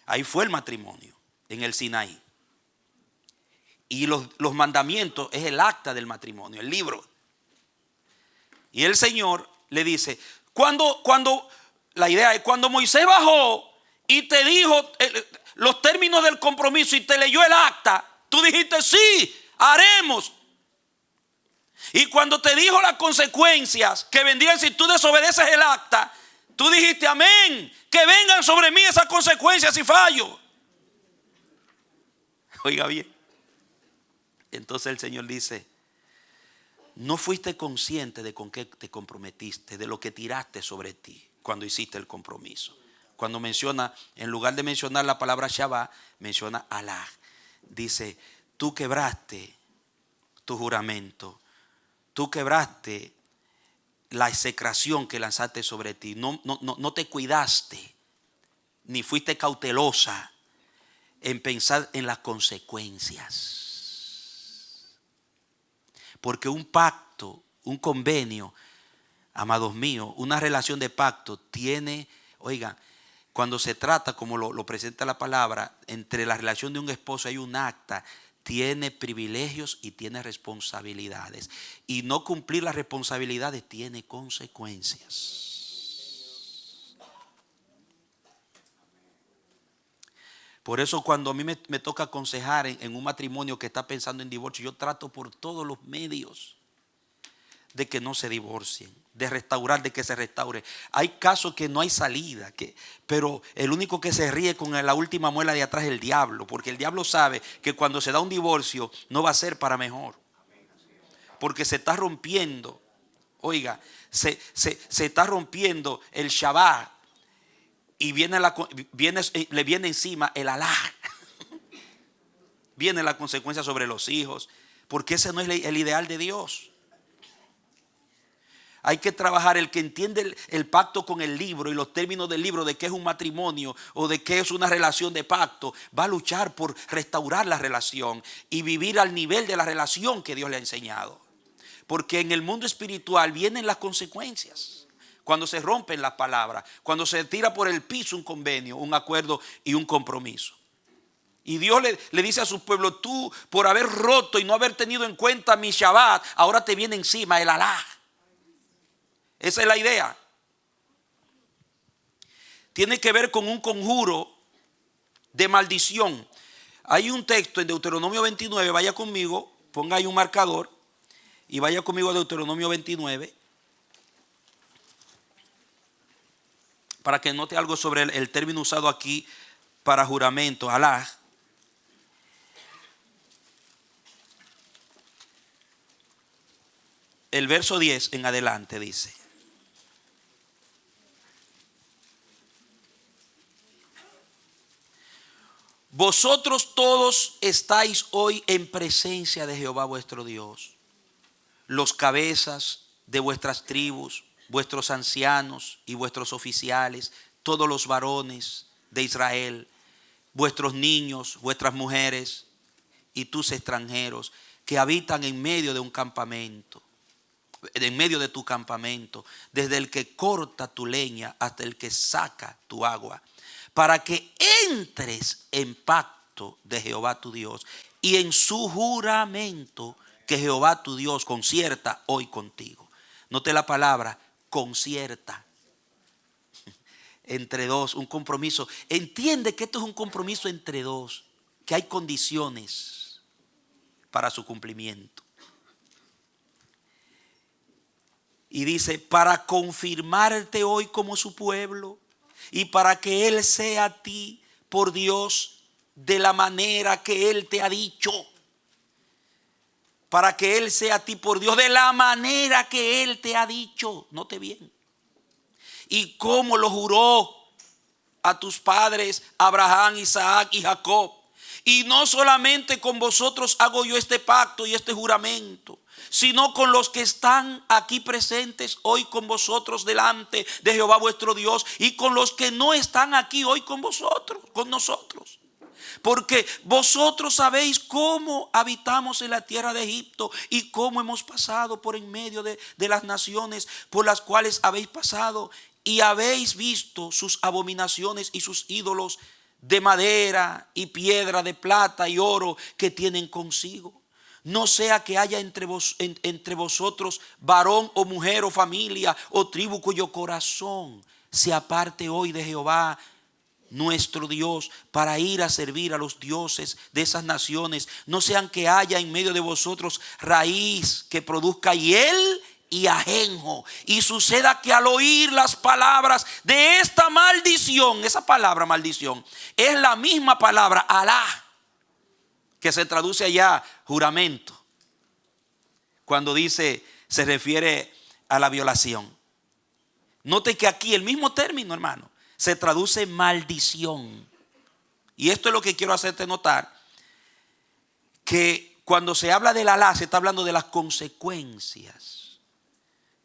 Ahí fue el matrimonio, en el Sinaí. Y los mandamientos es el acta del matrimonio, el libro. Y el Señor le dice, la idea es cuando Moisés bajó y te dijo los términos del compromiso y te leyó el acta, tú dijiste sí, haremos. Y cuando te dijo las consecuencias que vendrían si tú desobedeces el acta, tú dijiste amén, que vengan sobre mí esas consecuencias si fallo. Oiga bien. Entonces el Señor dice, no fuiste consciente de con qué te comprometiste, de lo que tiraste sobre ti cuando hiciste el compromiso. cuando menciona, en lugar de mencionar la palabra Shabbat, menciona Alá. Dice, tú quebraste tu juramento, tú quebraste la execración que lanzaste sobre ti, no te cuidaste, ni fuiste cautelosa en pensar en las consecuencias. Porque un pacto, un convenio, amados míos, una relación de pacto tiene, oigan, cuando se trata, como lo presenta la palabra, entre la relación de un esposo hay un acta, tiene privilegios y tiene responsabilidades. Y no cumplir las responsabilidades tiene consecuencias. Por eso cuando a mí me toca aconsejar en un matrimonio que está pensando en divorcio, yo trato por todos los medios de que no se divorcien, de restaurar, de que se restaure. Hay casos que no hay salida, pero el único que se ríe con la última muela de atrás es el diablo, porque el diablo sabe que cuando se da un divorcio no va a ser para mejor, porque se está rompiendo, oiga, se está rompiendo el Shabbat y le viene encima el Alá. Viene la consecuencia sobre los hijos, porque ese no es el ideal de Dios. Hay que trabajar. El que entiende el pacto con el libro y los términos del libro, de qué es un matrimonio o de qué es una relación de pacto, va a luchar por restaurar la relación y vivir al nivel de la relación que Dios le ha enseñado. Porque en el mundo espiritual vienen las consecuencias. Cuando se rompen las palabras, cuando se tira por el piso un convenio, un acuerdo y un compromiso. Y Dios le dice a su pueblo, tú por haber roto y no haber tenido en cuenta mi Shabbat, ahora te viene encima el Alá. Esa es la idea. Tiene que ver con un conjuro de maldición. Hay un texto en Deuteronomio 29, vaya conmigo, ponga ahí un marcador y vaya conmigo a Deuteronomio 29 para que note algo sobre el término usado aquí para juramento, Alá. El verso 10 en adelante dice: vosotros todos estáis hoy en presencia de Jehová vuestro Dios, los cabezas de vuestras tribus, vuestros ancianos y vuestros oficiales, todos los varones de Israel, vuestros niños, vuestras mujeres y tus extranjeros que habitan en medio de un campamento, en medio de tu campamento, desde el que corta tu leña hasta el que saca tu agua, para que entres en pacto de Jehová tu Dios y en su juramento que Jehová tu Dios concierta hoy contigo. Note la palabra concierta. Entre dos, un compromiso. Entiende que esto es un compromiso entre dos, que hay condiciones para su cumplimiento. Y dice, para confirmarte hoy como su pueblo y para que Él sea a ti por Dios de la manera que Él te ha dicho. Para que Él sea a ti por Dios de la manera que Él te ha dicho. Note bien. Y como lo juró a tus padres Abraham, Isaac y Jacob. Y no solamente con vosotros hago yo este pacto y este juramento, sino con los que están aquí presentes hoy con vosotros delante de Jehová vuestro Dios y con los que no están aquí hoy con vosotros, con nosotros. Porque vosotros sabéis cómo habitamos en la tierra de Egipto y cómo hemos pasado por en medio de las naciones por las cuales habéis pasado y habéis visto sus abominaciones y sus ídolos de madera y piedra, de plata y oro que tienen consigo. No sea que haya entre vosotros varón o mujer o familia o tribu cuyo corazón se aparte hoy de Jehová nuestro Dios para ir a servir a los dioses de esas naciones. No sean que haya en medio de vosotros raíz que produzca hiel y ajenjo, y suceda que al oír las palabras de esta maldición, esa palabra maldición es la misma palabra Alá, que se traduce allá juramento, cuando dice, se refiere a la violación. Note que aquí el mismo término, hermano, se traduce maldición. Y esto es lo que quiero hacerte notar, que cuando se habla del alá se está hablando de las consecuencias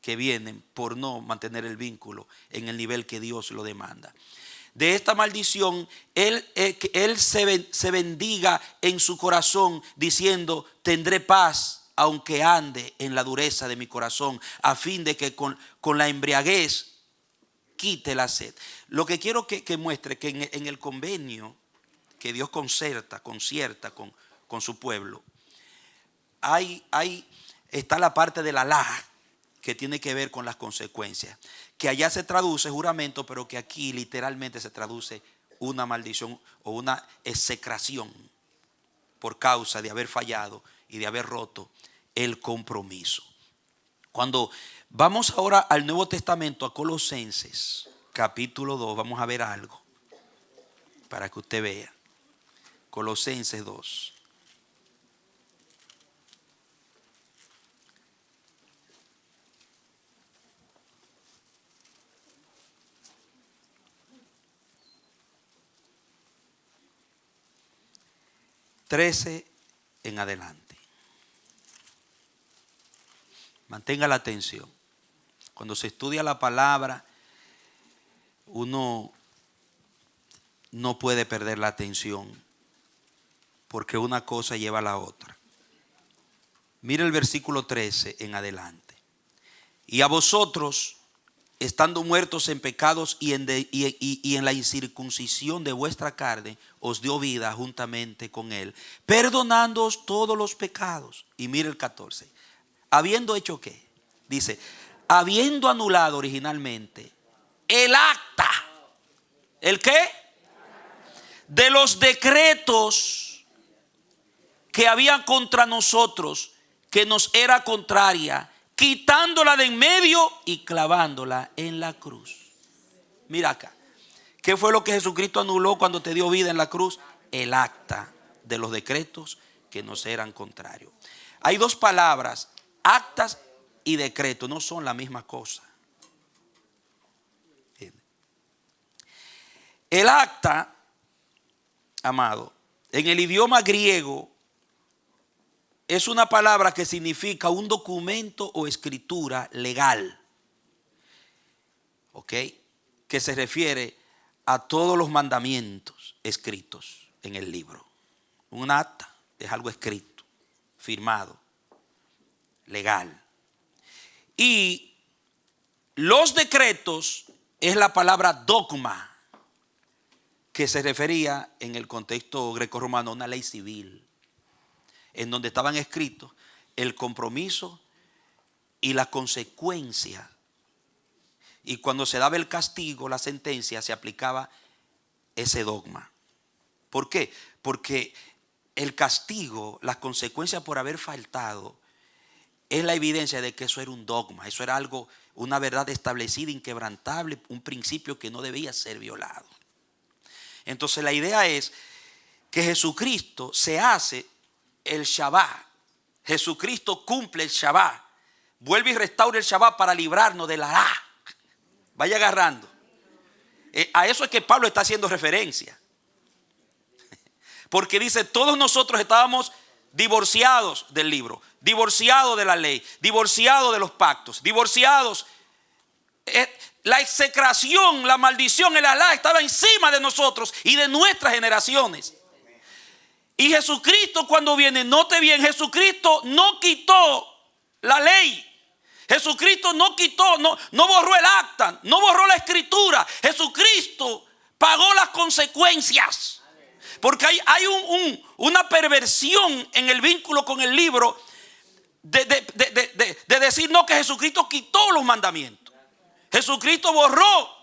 que vienen por no mantener el vínculo en el nivel que Dios lo demanda. De esta maldición, él se bendiga en su corazón diciendo: tendré paz aunque ande en la dureza de mi corazón, a fin de que con la embriaguez quite la sed. Lo que quiero que muestre que en el convenio que Dios concierta con su pueblo, está la parte del alá que tiene que ver con las consecuencias, que allá se traduce juramento, pero que aquí literalmente se traduce una maldición o una execración por causa de haber fallado y de haber roto el compromiso. Cuando vamos ahora al Nuevo Testamento, a Colosenses capítulo 2, vamos a ver algo para que usted vea. Colosenses 2. ...13 en adelante. Mantenga la atención. Cuando se estudia la palabra, uno no puede perder la atención, porque una cosa lleva a la otra. Mira el versículo 13 en adelante. Y a vosotros, estando muertos en pecados y en la incircuncisión de vuestra carne, os dio vida juntamente con él, perdonándoos todos los pecados. Y mira el 14. ¿Habiendo hecho qué? Dice, habiendo anulado originalmente el acta. ¿El qué? De los decretos que había contra nosotros, que nos era contraria, quitándola de en medio y clavándola en la cruz. Mira acá. ¿Qué fue lo que Jesucristo anuló cuando te dio vida en la cruz? El acta de los decretos que nos eran contrarios. Hay dos palabras, actas y decretos, no son la misma cosa. El acta, amado, en el idioma griego es una palabra que significa un documento o escritura legal, ¿ok? Que se refiere a todos los mandamientos escritos en el libro. Un acta es algo escrito, firmado, legal. Y los decretos es la palabra dogma, que se refería en el contexto grecorromano a una ley civil, en donde estaban escritos el compromiso y la consecuencia. Y cuando se daba el castigo, la sentencia, se aplicaba ese dogma. ¿Por qué? Porque el castigo, las consecuencias por haber faltado, es la evidencia de que eso era un dogma. Eso era algo, una verdad establecida, inquebrantable, un principio que no debía ser violado. Entonces la idea es que Jesucristo se hace el Shabbat. Jesucristo cumple el Shabbat. Vuelve y restaura el Shabbat para librarnos de la A. Vaya agarrando. A eso es que Pablo está haciendo referencia. Porque dice, todos nosotros estábamos divorciados del libro, divorciados de la ley, divorciados de los pactos, divorciados. La execración, la maldición, el alá estaba encima de nosotros y de nuestras generaciones. Y Jesucristo, cuando viene, note bien, Jesucristo no quitó la ley. Jesucristo no quitó, no borró el acta, no borró la escritura. Jesucristo pagó las consecuencias. Porque hay una perversión en el vínculo con el libro de decir no, que Jesucristo quitó los mandamientos. Jesucristo borró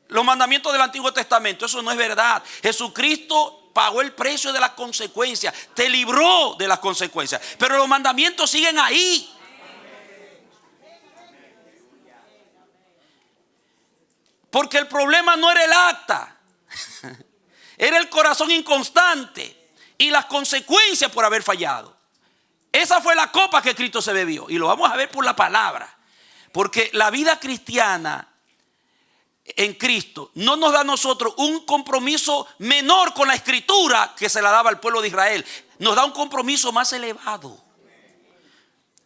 los mandamientos del Antiguo Testamento. Eso no es verdad. Jesucristo pagó el precio de las consecuencias, te libró de las consecuencias, pero los mandamientos siguen ahí. Porque el problema no era el acta, era el corazón inconstante y las consecuencias por haber fallado. Esa fue la copa que Cristo se bebió, y lo vamos a ver por la palabra. Porque la vida cristiana en Cristo no nos da a nosotros un compromiso menor con la escritura que se la daba al pueblo de Israel. Nos da un compromiso más elevado.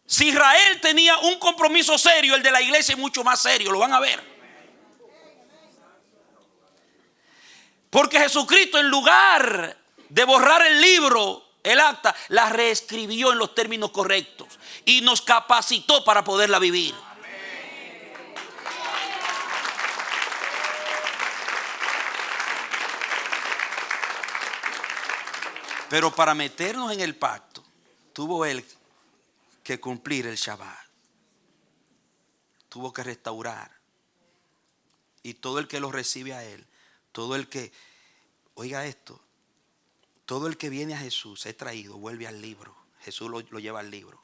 Si Israel tenía un compromiso serio, el de la iglesia es mucho más serio, lo van a ver. Porque Jesucristo, en lugar de borrar el libro, el acta, la reescribió en los términos correctos y nos capacitó para poderla vivir. Pero para meternos en el pacto, tuvo él que cumplir el Shabbat. Tuvo que restaurar. Y todo el que lo recibe a él, todo el que, oiga esto, todo el que viene a Jesús es traído, vuelve al libro. Jesús lo lleva al libro.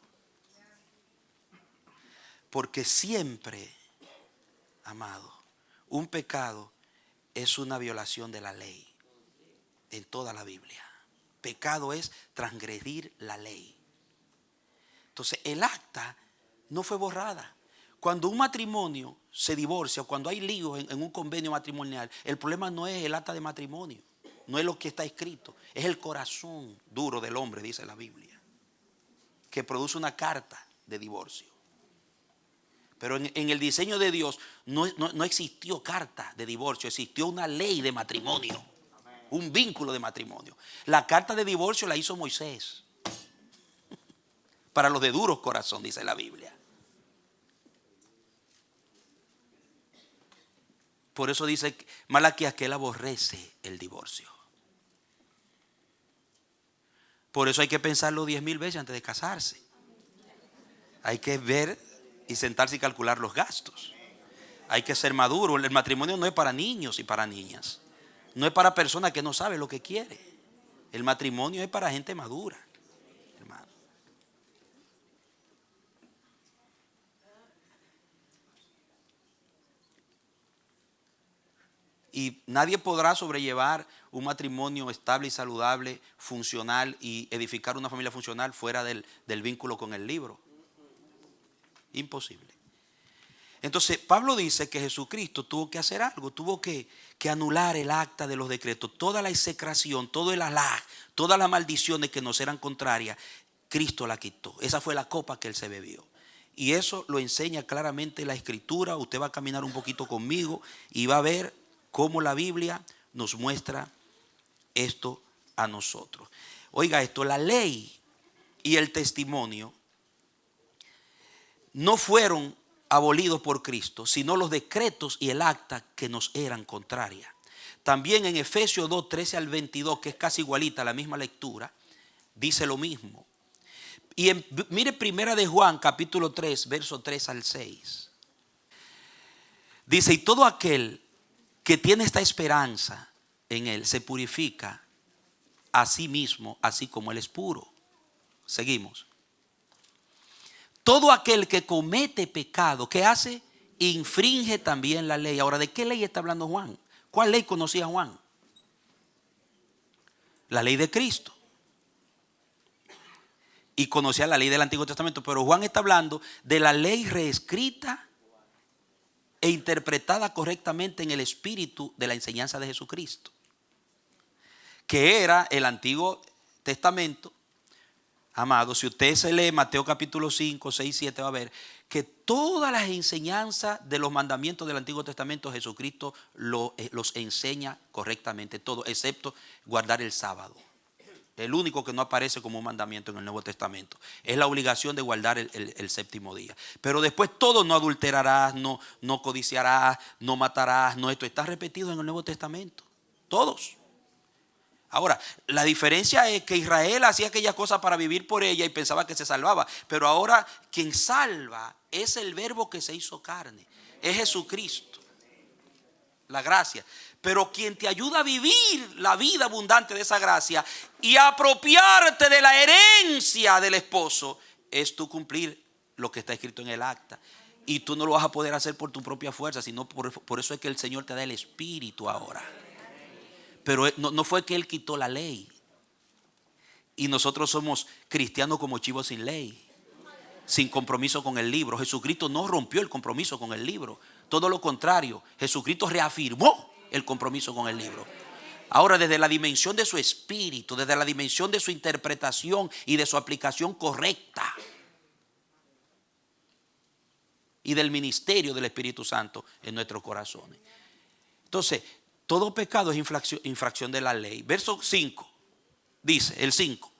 Porque siempre, amado, un pecado es una violación de la ley. En toda la Biblia. Pecado es transgredir la ley. Entonces el acta no fue borrada. Cuando un matrimonio se divorcia o cuando hay líos en un convenio matrimonial, el problema no es el acta de matrimonio, no es lo que está escrito, es el corazón duro del hombre, dice la Biblia, que produce una carta de divorcio. Pero en el diseño de Dios no existió carta de divorcio, existió una ley de matrimonio. Un vínculo de matrimonio. La carta de divorcio la hizo Moisés. Para los de duros corazón, dice la Biblia. Por eso dice Malaquías que él aborrece el divorcio. Por eso hay que pensarlo 10,000 veces antes de casarse. Hay que ver y sentarse y calcular los gastos. Hay que ser maduro. El matrimonio no es para niños y para niñas. No es para personas que no saben lo que quiere. El matrimonio es para gente madura, hermano. Y nadie podrá sobrellevar un matrimonio estable y saludable, funcional y edificar una familia funcional fuera del vínculo con el libro. Imposible. Entonces Pablo dice que Jesucristo tuvo que hacer algo, tuvo que anular el acta de los decretos, toda la execración, todo el alá, todas las maldiciones que nos eran contrarias, Cristo la quitó. Esa fue la copa que él se bebió. Y eso lo enseña claramente la Escritura. Usted va a caminar un poquito conmigo y va a ver cómo la Biblia nos muestra esto a nosotros. Oiga esto, la ley y el testimonio no fueron abolidos por Cristo, sino los decretos y el acta que nos eran contrarias. También en Efesios 2, 13 al 22, que es casi igualita la misma lectura, dice lo mismo. Y mire primera de Juan, capítulo 3, verso 3 al 6. Dice, y todo aquel que tiene esta esperanza en él se purifica a sí mismo, así como él es puro. Seguimos. Todo aquel que comete pecado, ¿qué hace? Infringe también la ley. Ahora, ¿de qué ley está hablando Juan? ¿Cuál ley conocía Juan? La ley de Cristo. Y conocía la ley del Antiguo Testamento. Pero Juan está hablando de la ley reescrita e interpretada correctamente en el espíritu de la enseñanza de Jesucristo, que era el Antiguo Testamento. Amado, si usted se lee Mateo capítulo 5, 6, 7, va a ver que todas las enseñanzas de los mandamientos del Antiguo Testamento Jesucristo los enseña correctamente, todo, excepto guardar el sábado. El único que no aparece como un mandamiento en el Nuevo Testamento es la obligación de guardar el séptimo día. Pero después todo: no adulterarás, no codiciarás, no matarás, no esto. Está repetido en el Nuevo Testamento. Todos. Ahora, la diferencia es que Israel hacía aquellas cosas para vivir por ella y pensaba que se salvaba. Pero ahora quien salva es el Verbo que se hizo carne. Es Jesucristo. La gracia. Pero quien te ayuda a vivir la vida abundante de esa gracia y a apropiarte de la herencia del esposo es tú cumplir lo que está escrito en el acta. Y tú no lo vas a poder hacer por tu propia fuerza, sino por eso es que el Señor te da el Espíritu ahora. Pero no fue que Él quitó la ley. Y nosotros somos cristianos como chivos sin ley, sin compromiso con el libro. Jesucristo no rompió el compromiso con el libro. Todo lo contrario, Jesucristo reafirmó el compromiso con el libro. Ahora, desde la dimensión de su espíritu, desde la dimensión de su interpretación y de su aplicación correcta, y del ministerio del Espíritu Santo en nuestros corazones. Entonces, todo pecado es infracción de la ley. Verso 5, dice el 5.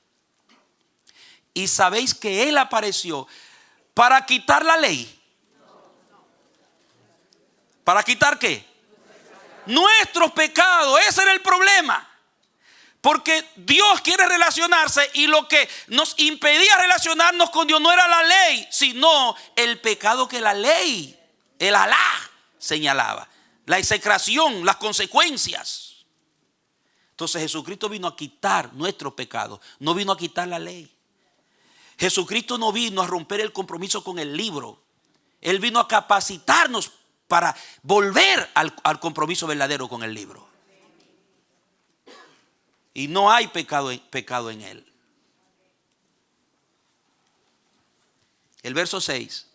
Y sabéis que Él apareció para quitar la ley. ¿Para quitar qué? Nuestros pecados. Ese era el problema. Porque Dios quiere relacionarse y lo que nos impedía relacionarnos con Dios no era la ley, sino el pecado que la ley, el Alá, señalaba. La execración, las consecuencias. Entonces Jesucristo vino a quitar nuestros pecados, no vino a quitar la ley. Jesucristo no vino a romper el compromiso con el libro. Él vino a capacitarnos para volver al compromiso verdadero con el libro. Y no hay pecado en Él. El verso 6.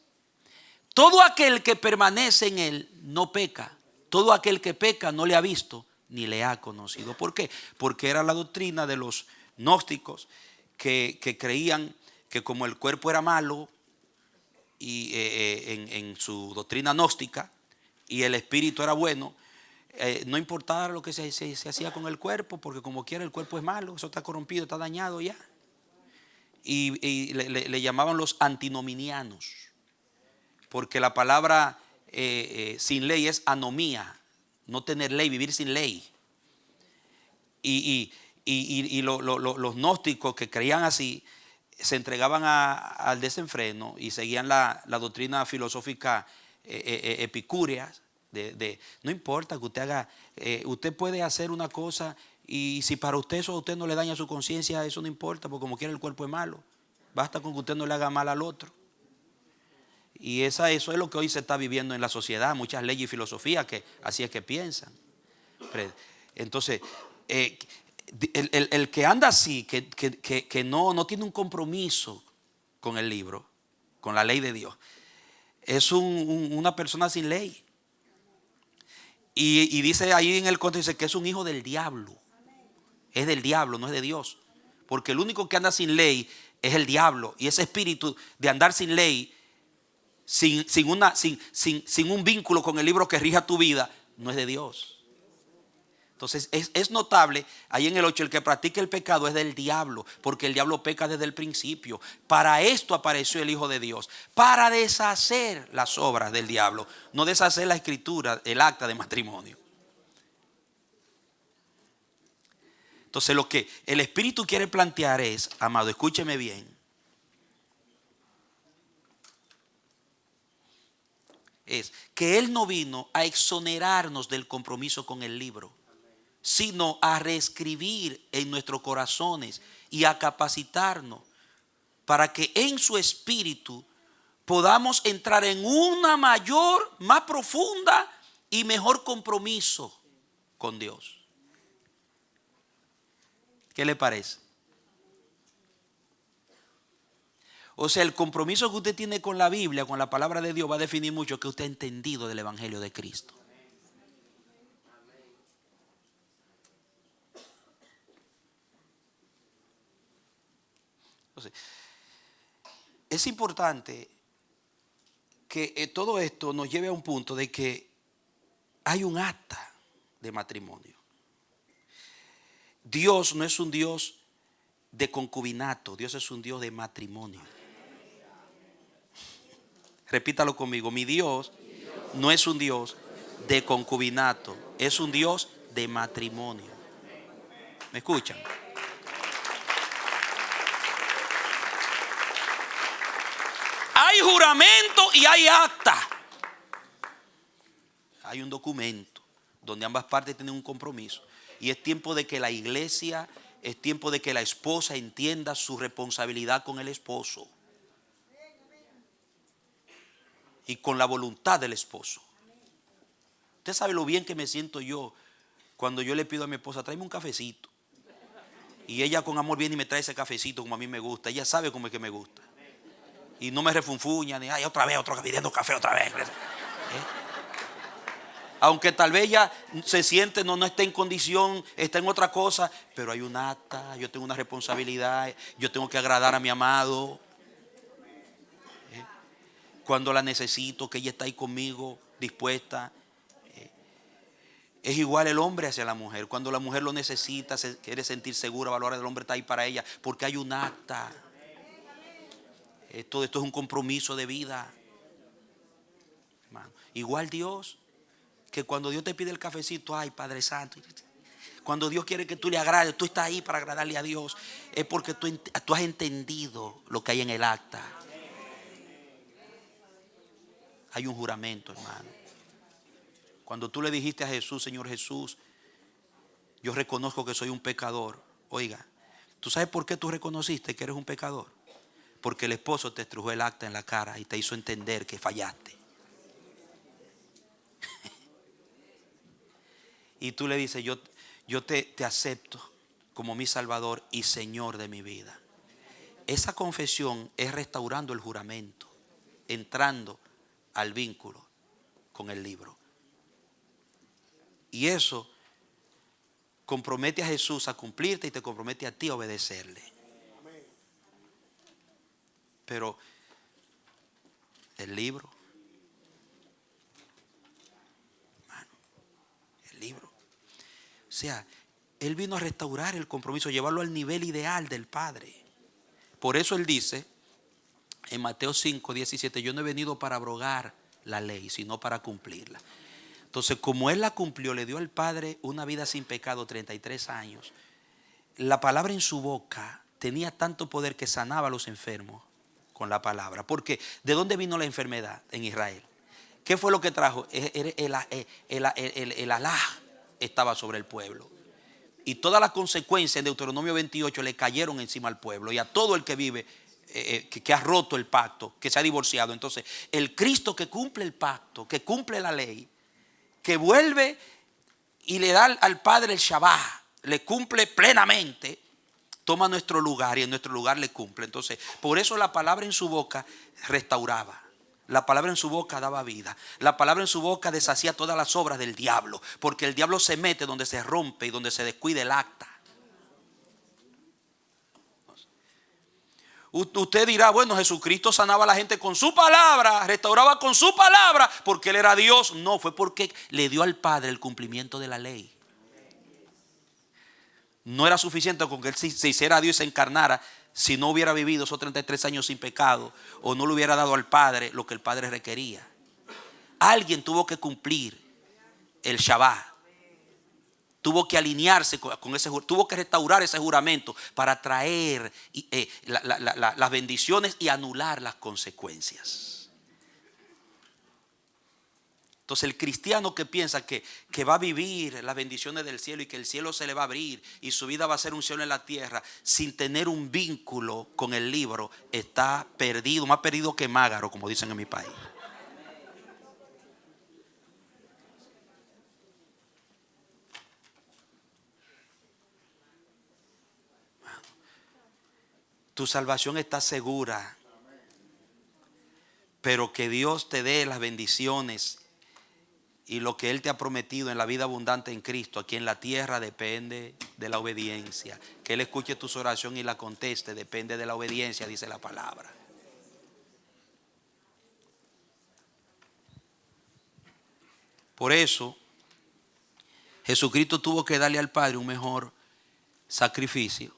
Todo aquel que permanece en Él no peca. Todo aquel que peca no le ha visto ni le ha conocido. ¿Por qué? Porque era la doctrina de los gnósticos que creían que como el cuerpo era malo y en su doctrina gnóstica y el espíritu era bueno, no importaba lo que se hacía con el cuerpo, porque como quiera el cuerpo es malo, eso está corrompido, está dañado ya. Y le llamaban los antinominianos, porque la palabra sin ley es anomía, no tener ley, vivir sin ley. Y los gnósticos que creían así se entregaban al desenfreno y seguían la doctrina filosófica epicúrea. No importa que usted haga, usted puede hacer una cosa y si para usted eso a usted no le daña su conciencia, eso no importa, porque como quiera el cuerpo es malo. Basta con que usted no le haga mal al otro. Y eso es lo que hoy se está viviendo en la sociedad, muchas leyes y filosofías que así es que piensan. Entonces, el que anda así, que no tiene un compromiso con el libro, con la ley de Dios, es una persona sin ley. Y dice ahí en el contexto, dice que es un hijo del diablo. Es del diablo, no es de Dios. Porque el único que anda sin ley es el diablo. Y ese espíritu de andar sin ley, sin un vínculo con el libro que rija tu vida, no es de Dios. Entonces es notable ahí en el 8, el que practica el pecado es del diablo, porque el diablo peca desde el principio. Para esto apareció el Hijo de Dios, para deshacer las obras del diablo, no deshacer la escritura, el acta de matrimonio. Entonces lo que el Espíritu quiere plantear es, amado, escúcheme bien, es que Él no vino a exonerarnos del compromiso con el libro, sino a reescribir en nuestros corazones y a capacitarnos para que en su espíritu podamos entrar en una mayor, más profunda y mejor compromiso con Dios. ¿Qué le parece? O sea, el compromiso que usted tiene con la Biblia, con la palabra de Dios, va a definir mucho que usted ha entendido del Evangelio de Cristo. Entonces, es importante que todo esto nos lleve a un punto de que hay un acta de matrimonio. Dios no es un Dios de concubinato, Dios es un Dios de matrimonio. Repítalo conmigo, mi Dios no es un Dios de concubinato, es un Dios de matrimonio. ¿Me escuchan? Hay juramento y hay acta. Hay un documento donde ambas partes tienen un compromiso. Y es tiempo de que la iglesia, es tiempo de que la esposa entienda su responsabilidad con el esposo. Y con la voluntad del esposo. Usted sabe lo bien que me siento yo cuando yo le pido a mi esposa, tráeme un cafecito. Y ella con amor viene y me trae ese cafecito como a mí me gusta. Ella sabe cómo es que me gusta. Y no me refunfuña, ni ay, otra vez, otro pidiendo café otra vez. Aunque tal vez ella se siente, no esté en condición, está en otra cosa, pero hay un acta, yo tengo una responsabilidad, yo tengo que agradar a mi amado. Cuando la necesito, que ella está ahí conmigo, dispuesta. Es igual el hombre hacia la mujer. Cuando la mujer lo necesita, se quiere sentir segura, valora del hombre está ahí para ella, porque hay un acta. Esto es un compromiso de vida. Hermano. Igual Dios, que cuando Dios te pide el cafecito, ay Padre Santo, cuando Dios quiere que tú le agrades, tú estás ahí para agradarle a Dios, es porque tú has entendido lo que hay en el acta. Hay un juramento, hermano. Cuando tú le dijiste a Jesús, Señor Jesús, yo reconozco que soy un pecador. Oiga, ¿tú sabes por qué tú reconociste que eres un pecador? Porque el esposo te estrujó el acta en la cara y te hizo entender que fallaste. Y tú le dices, yo te acepto como mi Salvador y Señor de mi vida. Esa confesión es restaurando el juramento, entrando al vínculo con el libro. Y eso compromete a Jesús a cumplirte y te compromete a ti a obedecerle. Pero el libro, hermano, el libro. O sea, Él vino a restaurar el compromiso, llevarlo al nivel ideal del Padre. Por eso Él dice en Mateo 5:17, yo no he venido para abrogar la ley, sino para cumplirla. Entonces, como Él la cumplió, le dio al Padre una vida sin pecado, 33 años. La palabra en su boca tenía tanto poder que sanaba a los enfermos con la palabra. Porque ¿de dónde vino la enfermedad en Israel? ¿Qué fue lo que trajo? El Alá estaba sobre el pueblo. Y todas las consecuencias en Deuteronomio 28 le cayeron encima al pueblo y a todo el que vive, que ha roto el pacto, que se ha divorciado. Entonces, el Cristo que cumple el pacto, que cumple la ley, que vuelve y le da al Padre el Shabbat, le cumple plenamente, toma nuestro lugar y en nuestro lugar le cumple. Entonces, por eso la palabra en su boca restauraba. La palabra en su boca daba vida. La palabra en su boca deshacía todas las obras del diablo. Porque el diablo se mete donde se rompe y donde se descuida el acta. Usted dirá, bueno, Jesucristo sanaba a la gente con su palabra, restauraba con su palabra, porque Él era Dios. No, fue porque le dio al Padre el cumplimiento de la ley. No era suficiente con que Él se hiciera Dios y se encarnara si no hubiera vivido esos 33 años sin pecado o no le hubiera dado al Padre lo que el Padre requería. Alguien tuvo que cumplir el Shabbat. Tuvo que alinearse con ese, tuvo que restaurar ese juramento para traer las bendiciones y anular las consecuencias. Entonces el cristiano que piensa que va a vivir las bendiciones del cielo y que el cielo se le va a abrir y su vida va a ser un cielo en la tierra sin tener un vínculo con el libro, está perdido, más perdido que mágaro, como dicen en mi país. Tu salvación está segura, pero que Dios te dé las bendiciones y lo que Él te ha prometido en la vida abundante en Cristo aquí en la tierra depende de la obediencia. Que Él escuche tus oraciones y la conteste depende de la obediencia, dice la palabra. Por eso Jesucristo tuvo que darle al Padre un mejor sacrificio.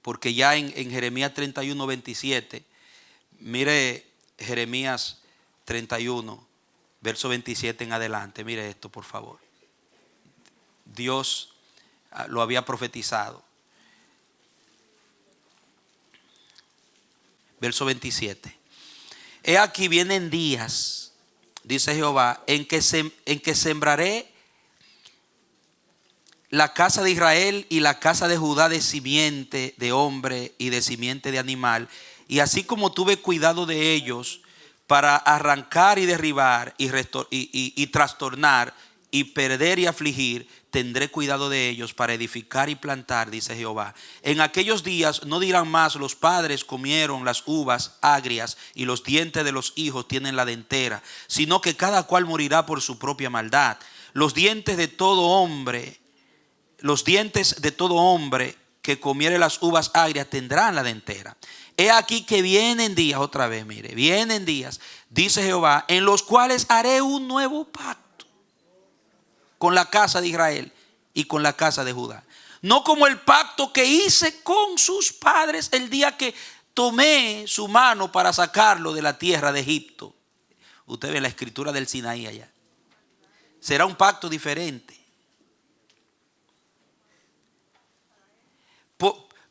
Porque ya en Jeremías 31:27, mire Jeremías 31, verso 27 en adelante, mire esto por favor. Dios lo había profetizado. Verso 27. He aquí vienen días, dice Jehová, en que sembraré la casa de Israel y la casa de Judá de simiente de hombre y de simiente de animal. Y así como tuve cuidado de ellos para arrancar y derribar y trastornar y perder y afligir, tendré cuidado de ellos para edificar y plantar, dice Jehová. En aquellos días no dirán más: los padres comieron las uvas agrias y los dientes de los hijos tienen la dentera, sino que cada cual morirá por su propia maldad. Los dientes de todo hombre que comiere las uvas agrias tendrán la dentera. He aquí que vienen días, otra vez, mire, vienen días, dice Jehová, en los cuales haré un nuevo pacto con la casa de Israel y con la casa de Judá. No como el pacto que hice con sus padres el día que tomé su mano para sacarlo de la tierra de Egipto. Usted ve la escritura del Sinaí allá. Será un pacto diferente.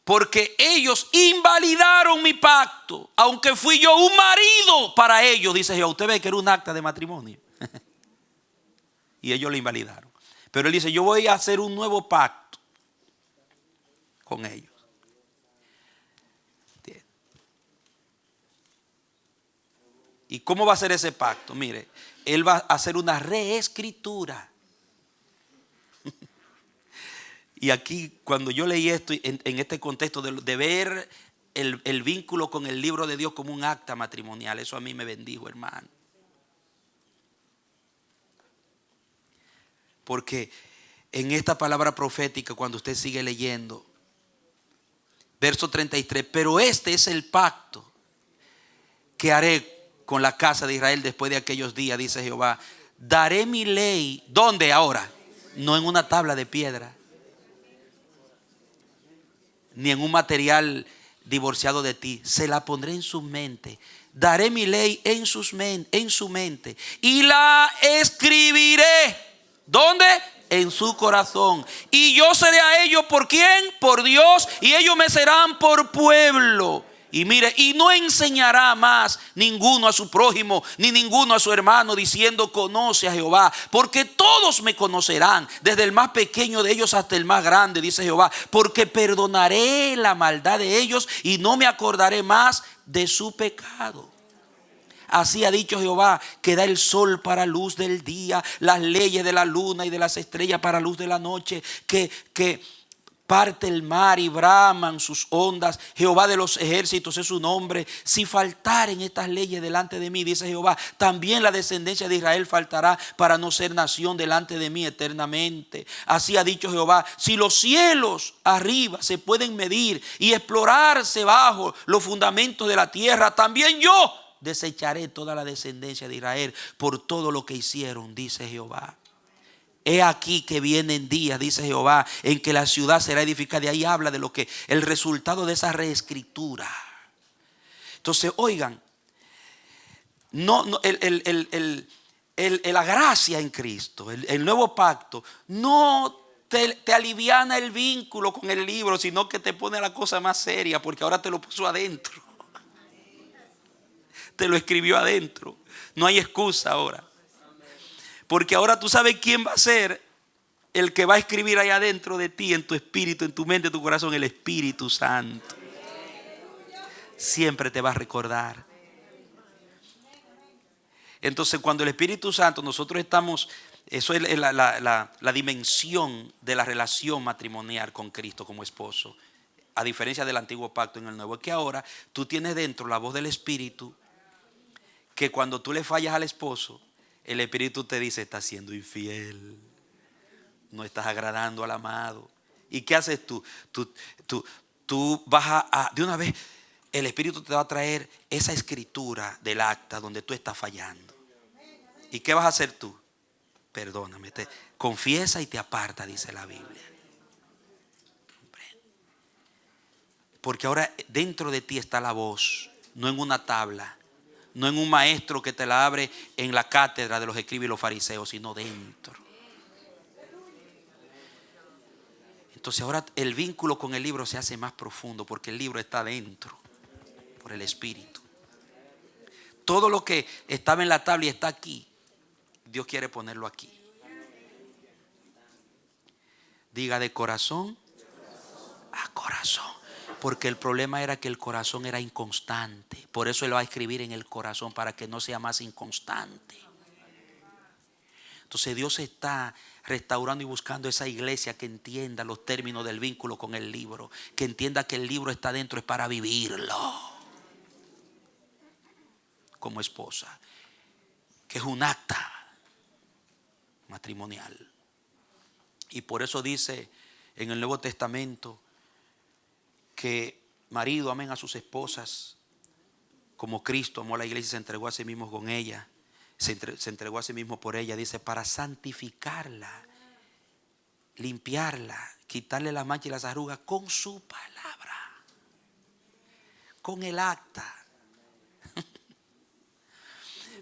Porque ellos invalidaron mi pacto, aunque fui yo un marido para ellos, dice Jehová. Usted ve que era un acta de matrimonio. Y ellos lo invalidaron. Pero él dice: yo voy a hacer un nuevo pacto con ellos. ¿Y cómo va a ser ese pacto? Mire, él va a hacer una reescritura. Y aquí, cuando yo leí esto en este contexto de ver el vínculo con el libro de Dios como un acta matrimonial, eso a mí me bendijo, hermano. Porque en esta palabra profética, cuando usted sigue leyendo, verso 33, pero este es el pacto que haré con la casa de Israel después de aquellos días, dice Jehová. Daré mi ley, ¿dónde ahora? No en una tabla de piedra, ni en un material divorciado de ti. Se la pondré en su mente. Daré mi ley en su mente y la escribiré. ¿Dónde? En su corazón. Y yo seré a ellos, ¿por quién? Por Dios. Y ellos me serán por pueblo. Y mire, y no enseñará más ninguno a su prójimo, ni ninguno a su hermano, diciendo: conoce a Jehová, porque todos me conocerán, desde el más pequeño de ellos hasta el más grande, dice Jehová, porque perdonaré la maldad de ellos y no me acordaré más de su pecado. Así ha dicho Jehová, que da el sol para luz del día, las leyes de la luna y de las estrellas para luz de la noche, que parte el mar y braman sus ondas. Jehová de los ejércitos es su nombre. Si faltaren estas leyes delante de mí, dice Jehová, también la descendencia de Israel faltará para no ser nación delante de mí eternamente. Así ha dicho Jehová: si los cielos arriba se pueden medir y explorarse bajo los fundamentos de la tierra, también yo desecharé toda la descendencia de Israel por todo lo que hicieron, dice Jehová. He aquí que vienen días, dice Jehová, en que la ciudad será edificada. Y ahí habla de lo que el resultado de esa reescritura. Entonces, oigan, la gracia en Cristo, el nuevo pacto, no te aliviana el vínculo con el libro, sino que te pone la cosa más seria, porque ahora te lo puso adentro. Te lo escribió adentro. No hay excusa ahora. Porque ahora tú sabes quién va a ser el que va a escribir ahí adentro de ti, en tu espíritu, en tu mente, en tu corazón: el Espíritu Santo. Siempre te va a recordar. Entonces, cuando el Espíritu Santo, nosotros estamos, eso es la dimensión de la relación matrimonial con Cristo como esposo. A diferencia del antiguo pacto, en el nuevo, es que ahora tú tienes dentro la voz del Espíritu, que cuando tú le fallas al esposo, el Espíritu te dice: estás siendo infiel, no estás agradando al amado. ¿Y qué haces tú? Tú vas de una vez, el Espíritu te va a traer esa escritura del acta donde tú estás fallando. ¿Y qué vas a hacer tú? Perdóname, te confiesa y te aparta, dice la Biblia. Porque ahora dentro de ti está la voz, no en una tabla, no en un maestro que te la abre en la cátedra de los escribas y los fariseos, sino dentro. Entonces ahora el vínculo con el libro se hace más profundo, porque el libro está dentro, por el Espíritu. Todo lo que estaba en la tabla y está aquí, Dios quiere ponerlo aquí. Diga: de corazón a corazón. Porque el problema era que el corazón era inconstante. Por eso Él va a escribir en el corazón, para que no sea más inconstante. Entonces Dios está restaurando y buscando esa iglesia que entienda los términos del vínculo con el libro, que entienda que el libro está dentro es para vivirlo como esposa, que es un acta matrimonial. Y por eso dice en el Nuevo Testamento que marido amen a sus esposas como Cristo amó a la iglesia y se entregó a sí mismo con ella. Se entregó a sí mismo por ella, dice, para santificarla, limpiarla, quitarle la mancha y las arrugas con su palabra, con el acta.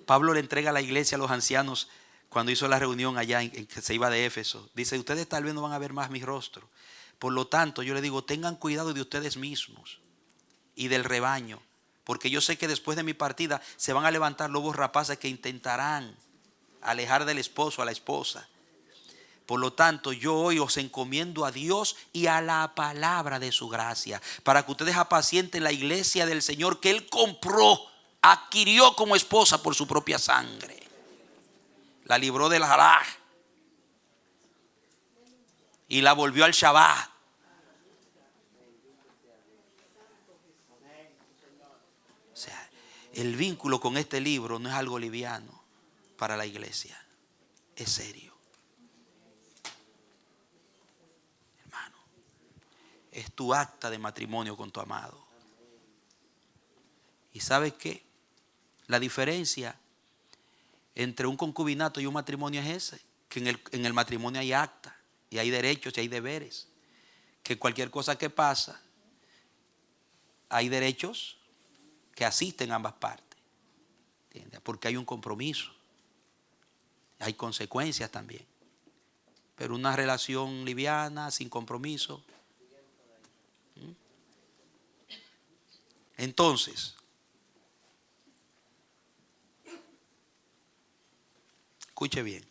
Pablo le entrega a la iglesia, a los ancianos, cuando hizo la reunión allá en que se iba de Éfeso. Dice, ustedes tal vez no van a ver más mi rostro. Por lo tanto, yo les digo, tengan cuidado de ustedes mismos y del rebaño. Porque yo sé que después de mi partida se van a levantar lobos rapaces que intentarán alejar del esposo a la esposa. Por lo tanto, yo hoy os encomiendo a Dios y a la palabra de su gracia, para que ustedes apacienten la iglesia del Señor que Él compró, adquirió como esposa por su propia sangre. La libró del halaj y la volvió al Shabbat. O sea, el vínculo con este libro no es algo liviano para la iglesia, es serio. Hermano, es tu acta de matrimonio con tu amado. ¿Y sabes qué? La diferencia entre un concubinato y un matrimonio es ese, que en el matrimonio hay acta y hay derechos y hay deberes, que cualquier cosa que pasa hay derechos que asisten a ambas partes, ¿entiendes? Porque hay un compromiso, hay consecuencias también. Pero una relación liviana, sin compromiso. Entonces, escuche bien.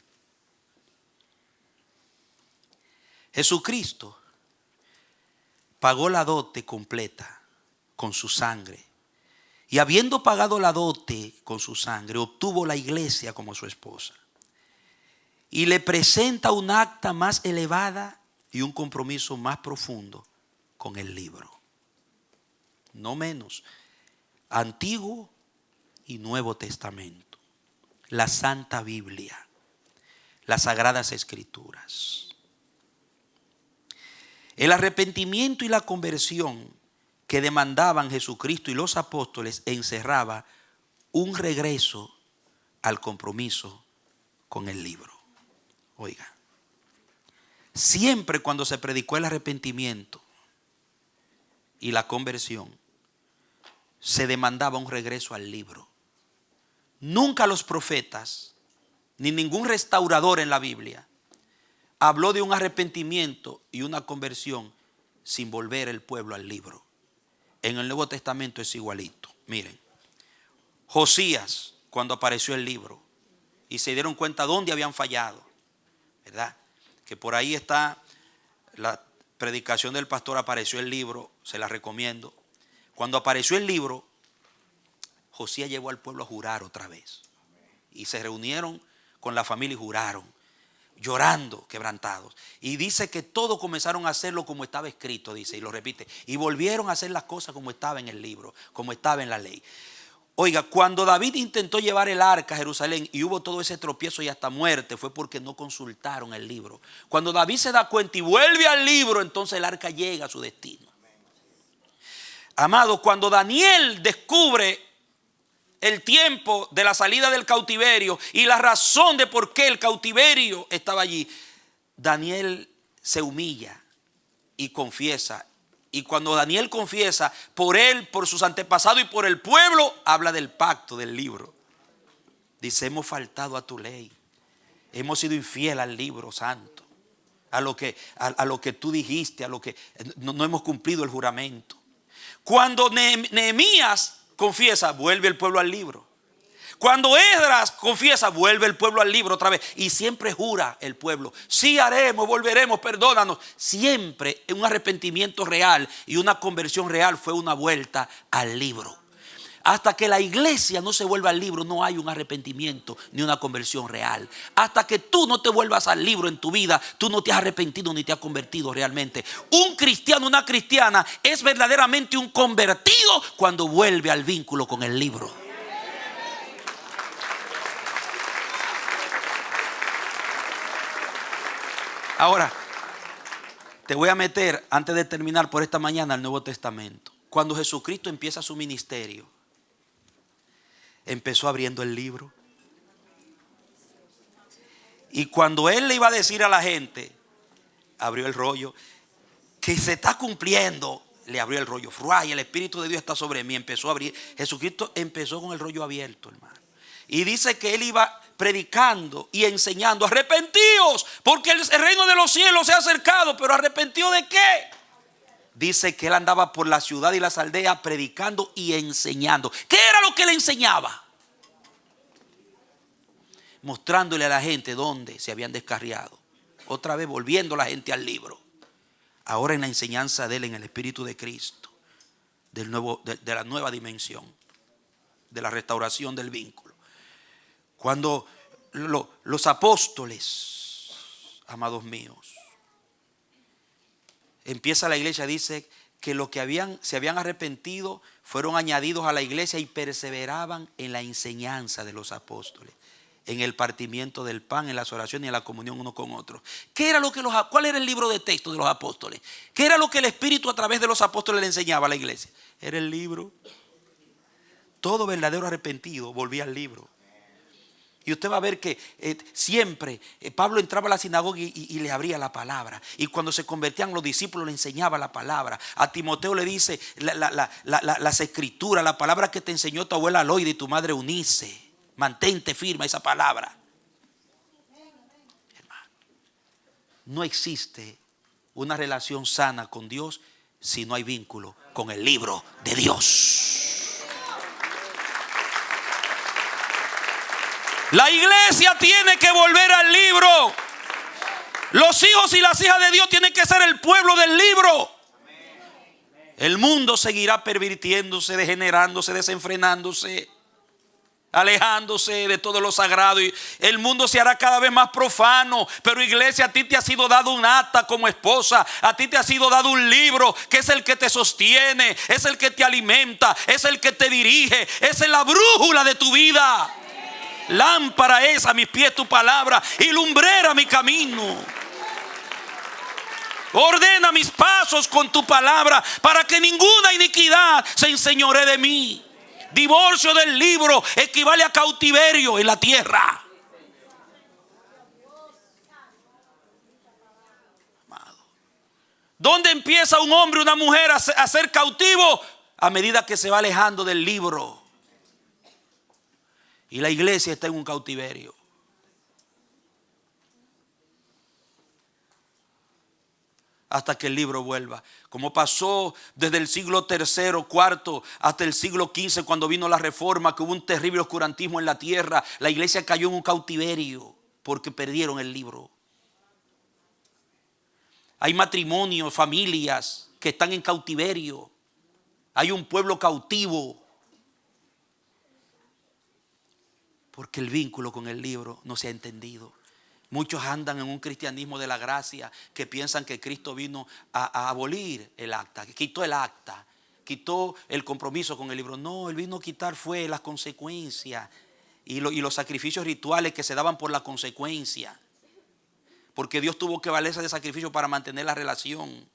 Jesucristo pagó la dote completa con su sangre. Y habiendo pagado la dote con su sangre, obtuvo la iglesia como su esposa. Y le presenta un acta más elevada y un compromiso más profundo con el libro. No menos. Antiguo y Nuevo Testamento. La Santa Biblia. Las Sagradas Escrituras. El arrepentimiento y la conversión que demandaban Jesucristo y los apóstoles encerraba un regreso al compromiso con el libro. Oiga, siempre cuando se predicó el arrepentimiento y la conversión, se demandaba un regreso al libro. Nunca los profetas, ni ningún restaurador en la Biblia, habló de un arrepentimiento y una conversión sin volver el pueblo al libro. En el Nuevo Testamento es igualito. Miren, Josías, cuando apareció el libro y se dieron cuenta dónde habían fallado, ¿verdad? Que por ahí está la predicación del pastor, apareció el libro, se la recomiendo. Cuando apareció el libro, Josías llevó al pueblo a jurar otra vez. Y se reunieron con la familia y juraron, llorando, quebrantados. Y dice que todos comenzaron a hacerlo como estaba escrito, dice, y lo repite. Y volvieron a hacer las cosas como estaba en el libro, como estaba en la ley. Oiga, cuando David intentó llevar el arca a Jerusalén y hubo todo ese tropiezo y hasta muerte, fue porque no consultaron el libro. Cuando David se da cuenta y vuelve al libro, entonces el arca llega a su destino. Amado, cuando Daniel descubre el tiempo de la salida del cautiverio y la razón de por qué el cautiverio estaba allí, Daniel se humilla y confiesa. Y cuando Daniel confiesa por él, por sus antepasados y por el pueblo, habla del pacto del libro. Dice, hemos faltado a tu ley, hemos sido infiel al libro santo, a lo que tú dijiste, a lo que no hemos cumplido el juramento. Cuando Nehemías confiesa, vuelve el pueblo al libro. Cuando Esdras confiesa, vuelve el pueblo al libro otra vez. Y siempre jura el pueblo, sí haremos, volveremos, perdónanos. Siempre un arrepentimiento real y una conversión real fue una vuelta al libro. Hasta que la iglesia no se vuelva al libro, no hay un arrepentimiento ni una conversión real. Hasta que tú no te vuelvas al libro en tu vida, tú no te has arrepentido ni te has convertido realmente. Un cristiano, una cristiana es verdaderamente un convertido cuando vuelve al vínculo con el libro. Ahora, te voy a meter, antes de terminar por esta mañana, al Nuevo Testamento. Cuando Jesucristo empieza su ministerio, empezó abriendo el libro. Y cuando Él le iba a decir a la gente, abrió el rollo. Que se está cumpliendo, le abrió el rollo. ¡Fruay! El Espíritu de Dios está sobre mí. Empezó a abrir. Jesucristo empezó con el rollo abierto, hermano. Y dice que Él iba predicando y enseñando. Arrepentíos, porque el reino de los cielos se ha acercado. Pero ¿arrepentido de qué? Dice que Él andaba por la ciudad y las aldeas predicando y enseñando. ¿Qué era lo que le enseñaba? Mostrándole a la gente dónde se habían descarriado. Otra vez volviendo la gente al libro. Ahora en la enseñanza de Él, en el Espíritu de Cristo, de la nueva dimensión, de la restauración del vínculo. Cuando los apóstoles, amados míos, empieza la iglesia, dice que los que se habían arrepentido fueron añadidos a la iglesia y perseveraban en la enseñanza de los apóstoles, en el partimiento del pan, en las oraciones y en la comunión uno con otro. ¿Cuál era el libro de texto de los apóstoles? ¿Qué era lo que el Espíritu a través de los apóstoles le enseñaba a la iglesia? Era el libro. Todo verdadero arrepentido volvía al libro. Y usted va a ver que siempre Pablo entraba a la sinagoga y le abría la palabra. Y cuando se convertían los discípulos le enseñaba la palabra. A Timoteo le dice las escrituras, la palabra que te enseñó tu abuela Loida y tu madre Eunice. Mantente firme esa palabra. Hermano, no existe una relación sana con Dios si no hay vínculo con el libro de Dios. La iglesia tiene que volver al libro. Los hijos y las hijas de Dios tienen que ser el pueblo del libro. El mundo seguirá pervirtiéndose, degenerándose, desenfrenándose, alejándose de todo lo sagrado, y el mundo se hará cada vez más profano. Pero iglesia, a ti te ha sido dado un acta como esposa, a ti te ha sido dado un libro que es el que te sostiene, es el que te alimenta, es el que te dirige, es la brújula de tu vida. Lámpara es a mis pies tu palabra y lumbrera mi camino. Ordena mis pasos con tu palabra para que ninguna iniquidad se enseñoree de mí. Divorcio del libro equivale a cautiverio en la tierra. Amado, ¿dónde empieza un hombre o una mujer a ser cautivo? A medida que se va alejando del libro. Y la iglesia está en un cautiverio. Hasta que el libro vuelva. Como pasó desde el siglo III, IV hasta el siglo XV, cuando vino la reforma, que hubo un terrible oscurantismo en la tierra. La iglesia cayó en un cautiverio porque perdieron el libro. Hay matrimonios, familias que están en cautiverio. Hay un pueblo cautivo. Porque el vínculo con el libro no se ha entendido. Muchos andan en un cristianismo de la gracia que piensan que Cristo vino a abolir el acta, que quitó el acta, quitó el compromiso con el libro. No, Él vino a quitar fue las consecuencias y los sacrificios rituales que se daban por la consecuencia. Porque Dios tuvo que valerse de sacrificio para mantener la relación.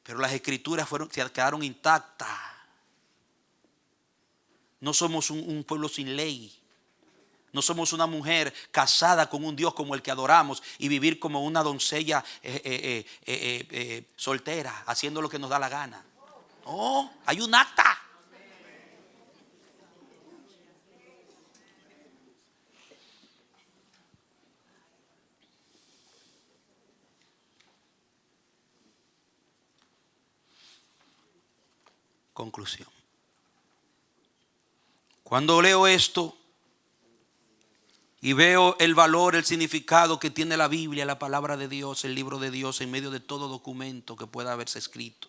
Pero las escrituras quedaron intactas. No somos un pueblo sin ley. No somos una mujer casada con un Dios como el que adoramos y vivir como una doncella soltera, haciendo lo que nos da la gana. No, hay un acta. Conclusión. Cuando leo esto y veo el valor, el significado que tiene la Biblia, la palabra de Dios, el libro de Dios en medio de todo documento que pueda haberse escrito,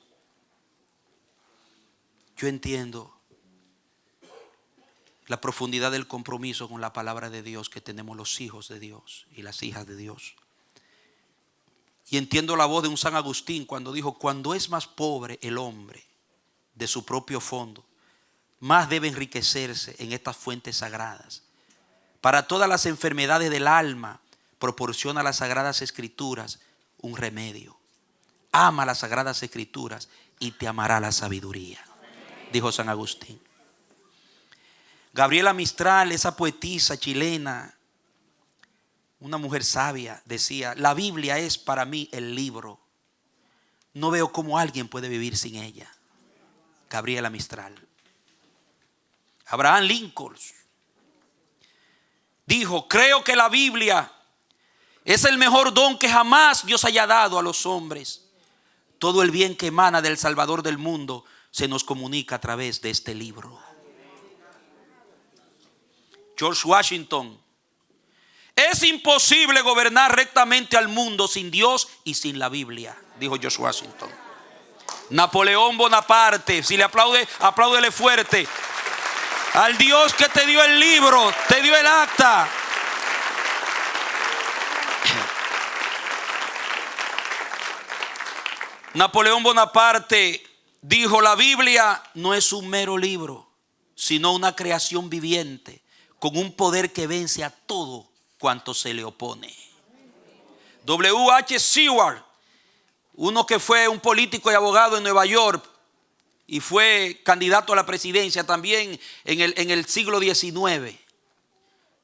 Yo entiendo la profundidad del compromiso con la palabra de Dios que tenemos los hijos de Dios y las hijas de Dios. Y entiendo la voz de un San Agustín cuando dijo: cuando es más pobre el hombre de su propio fondo, más debe enriquecerse en estas fuentes sagradas. Para todas las enfermedades del alma proporciona las sagradas escrituras un remedio. Ama las sagradas escrituras y te amará la sabiduría, dijo San Agustín. Gabriela Mistral, esa poetisa chilena, una mujer sabia, decía: la Biblia es para mí el libro. No veo cómo alguien puede vivir sin ella. Gabriela Mistral. Abraham Lincoln dijo: creo que la Biblia es el mejor don que jamás Dios haya dado a los hombres. Todo el bien que emana del Salvador del mundo se nos comunica a través de este libro. George Washington: es imposible gobernar rectamente al mundo sin Dios y sin la Biblia, dijo George Washington. Napoleón Bonaparte: si le aplaude, apláudele fuerte al Dios que te dio el libro, te dio el acta. Napoleón Bonaparte dijo: la Biblia no es un mero libro, sino una creación viviente con un poder que vence a todo cuanto se le opone. W.H. Seward, uno que fue un político y abogado en Nueva York y fue candidato a la presidencia también en el siglo XIX,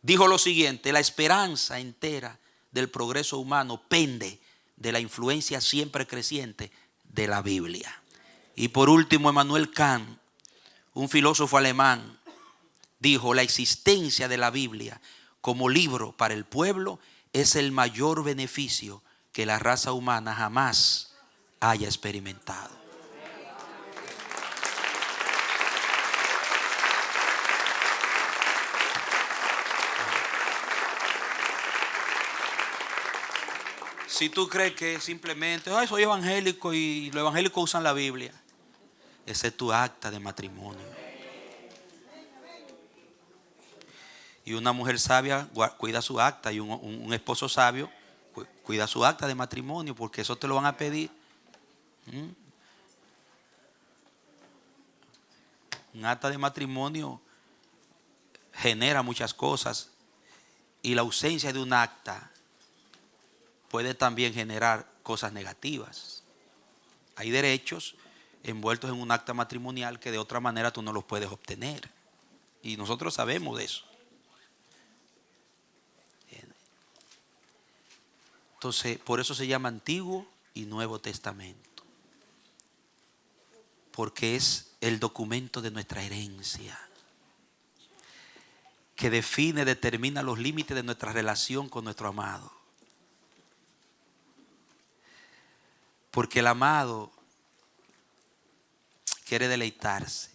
dijo lo siguiente: la esperanza entera del progreso humano pende de la influencia siempre creciente de la Biblia. Y por último, Immanuel Kant, un filósofo alemán, dijo: la existencia de la Biblia como libro para el pueblo es el mayor beneficio que la raza humana jamás haya experimentado. Si tú crees que simplemente soy evangélico y los evangélicos usan la Biblia, ese es tu acta de matrimonio. Y una mujer sabia cuida su acta, y un esposo sabio cuida su acta de matrimonio, porque eso te lo van a pedir. Un acta de matrimonio genera muchas cosas, y la ausencia de un acta puede también generar cosas negativas. Hay derechos envueltos en un acta matrimonial que de otra manera tú no los puedes obtener, y nosotros sabemos de eso. Entonces, por eso se llama Antiguo y Nuevo Testamento, porque es el documento de nuestra herencia, que define, determina los límites de nuestra relación con nuestro amado. Porque el amado quiere deleitarse.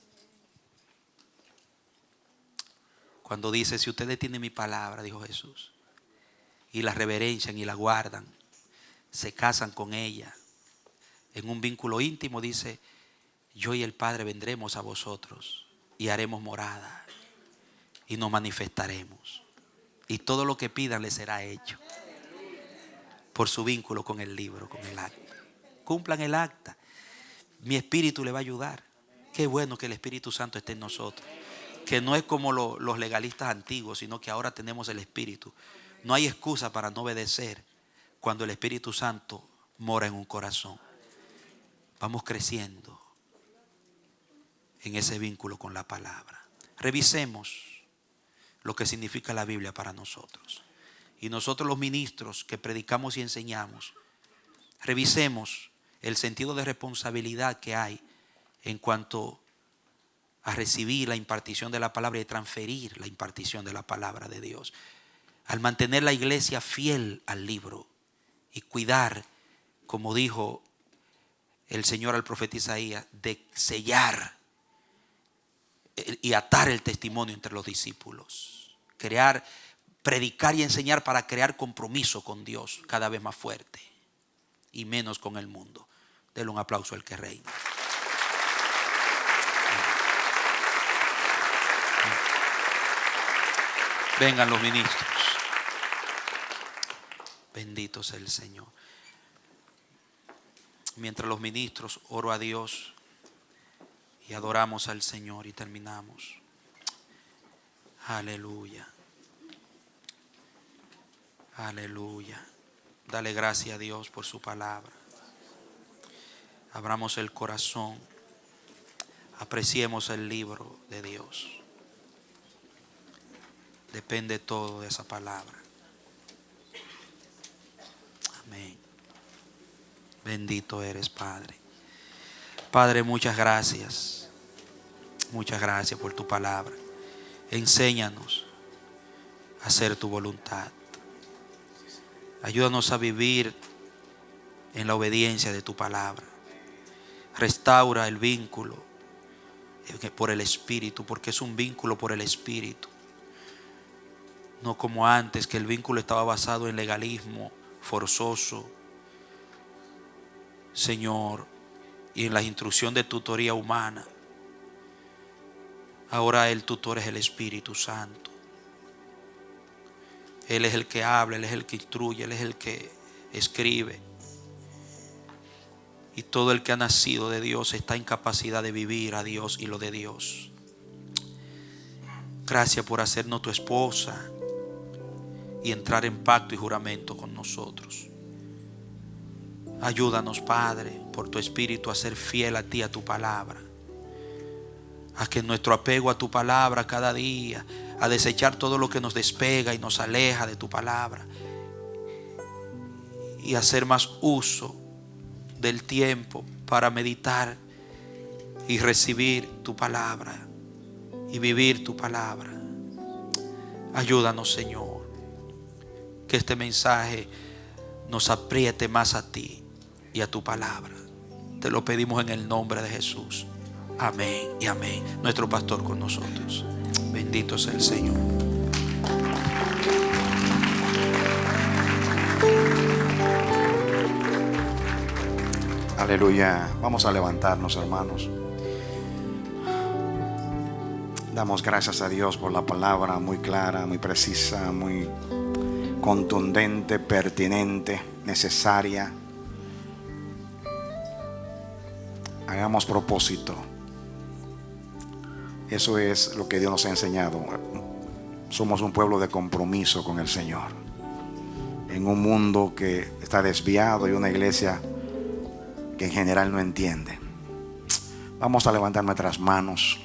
Cuando dice: si ustedes tienen mi palabra, dijo Jesús, y la reverencian y la guardan, se casan con ella en un vínculo íntimo, dice: yo y el Padre vendremos a vosotros y haremos morada y nos manifestaremos, y todo lo que pidan les será hecho, por su vínculo con el libro, con el acta. Cumplan el acta. Mi espíritu le va a ayudar. Qué bueno que el Espíritu Santo esté en nosotros, que no es como los legalistas antiguos, sino que ahora tenemos el Espíritu. No hay excusa para no obedecer cuando el Espíritu Santo mora en un corazón. Vamos creciendo en ese vínculo con la palabra. Revisemos lo que significa la Biblia para nosotros. Y nosotros, los ministros que predicamos y enseñamos, revisemos el sentido de responsabilidad que hay en cuanto a recibir la impartición de la palabra y transferir la impartición de la palabra de Dios, al mantener la iglesia fiel al libro y cuidar, como dijo el Señor al profeta Isaías, de sellar y atar el testimonio entre los discípulos, predicar y enseñar para crear compromiso con Dios cada vez más fuerte y menos con el mundo. Denle un aplauso al que reina. Vengan los ministros. Bendito sea el Señor. Mientras los ministros, oro a Dios y adoramos al Señor y terminamos. Aleluya. Aleluya. Dale gracias a Dios por su palabra. Abramos el corazón. Apreciemos el libro de Dios. Depende todo de esa palabra. Amén. Bendito eres, Padre. Padre, muchas gracias. Muchas gracias por tu palabra. Enséñanos a hacer tu voluntad. Ayúdanos a vivir en la obediencia de tu palabra. Restaura el vínculo por el Espíritu, porque es un vínculo por el Espíritu. No como antes, que el vínculo estaba basado en legalismo forzoso, Señor, y en la instrucción de tutoría humana. Ahora el tutor es el Espíritu Santo. Él es el que habla, Él es el que instruye, Él es el que escribe. Y todo el que ha nacido de Dios está en capacidad de vivir a Dios y lo de Dios. Gracias por hacernos tu esposa y entrar en pacto y juramento con nosotros. Ayúdanos, Padre, por tu Espíritu a ser fiel a ti, a tu palabra. A que nuestro apego a tu palabra cada día, a desechar todo lo que nos despega y nos aleja de tu palabra, y hacer más uso del tiempo para meditar y recibir tu palabra y vivir tu palabra. Ayúdanos, Señor, que este mensaje nos apriete más a ti y a tu palabra. Te lo pedimos en el nombre de Jesús. Amén y amén. Nuestro pastor con nosotros. Bendito sea el Señor. Aleluya. Vamos a levantarnos, hermanos. Damos gracias a Dios por la palabra muy clara, muy precisa, muy contundente, pertinente, necesaria. Hagamos propósito. Eso es lo que Dios nos ha enseñado. Somos un pueblo de compromiso con el Señor. En un mundo que está desviado y una iglesia que en general no entiende. Vamos a levantar nuestras manos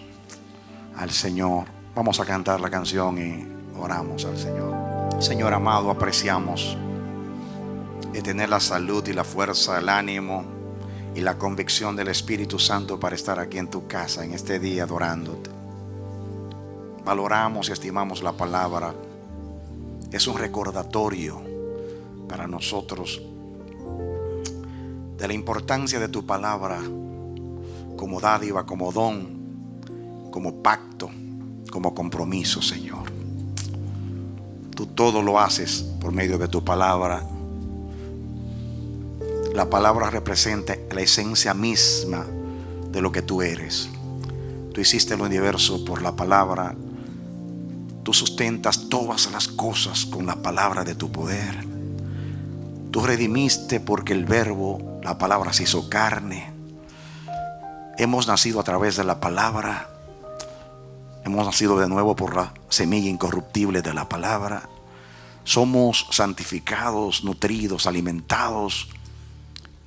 al Señor. Vamos a cantar la canción y oramos al Señor. Señor amado, apreciamos de tener la salud y la fuerza, el ánimo y la convicción del Espíritu Santo para estar aquí en tu casa en este día adorándote. Valoramos y estimamos la palabra. Es un recordatorio para nosotros de la importancia de tu palabra como dádiva, como don, como pacto, como compromiso, Señor. Tú todo lo haces por medio de tu palabra. La palabra representa la esencia misma de lo que tú eres. Tú hiciste el universo por la palabra. Tú sustentas todas las cosas con la palabra de tu poder. Tú redimiste porque el verbo, la palabra, se hizo carne. Hemos nacido a través de la palabra. Hemos nacido de nuevo por la semilla incorruptible de la palabra. Somos santificados, nutridos, alimentados.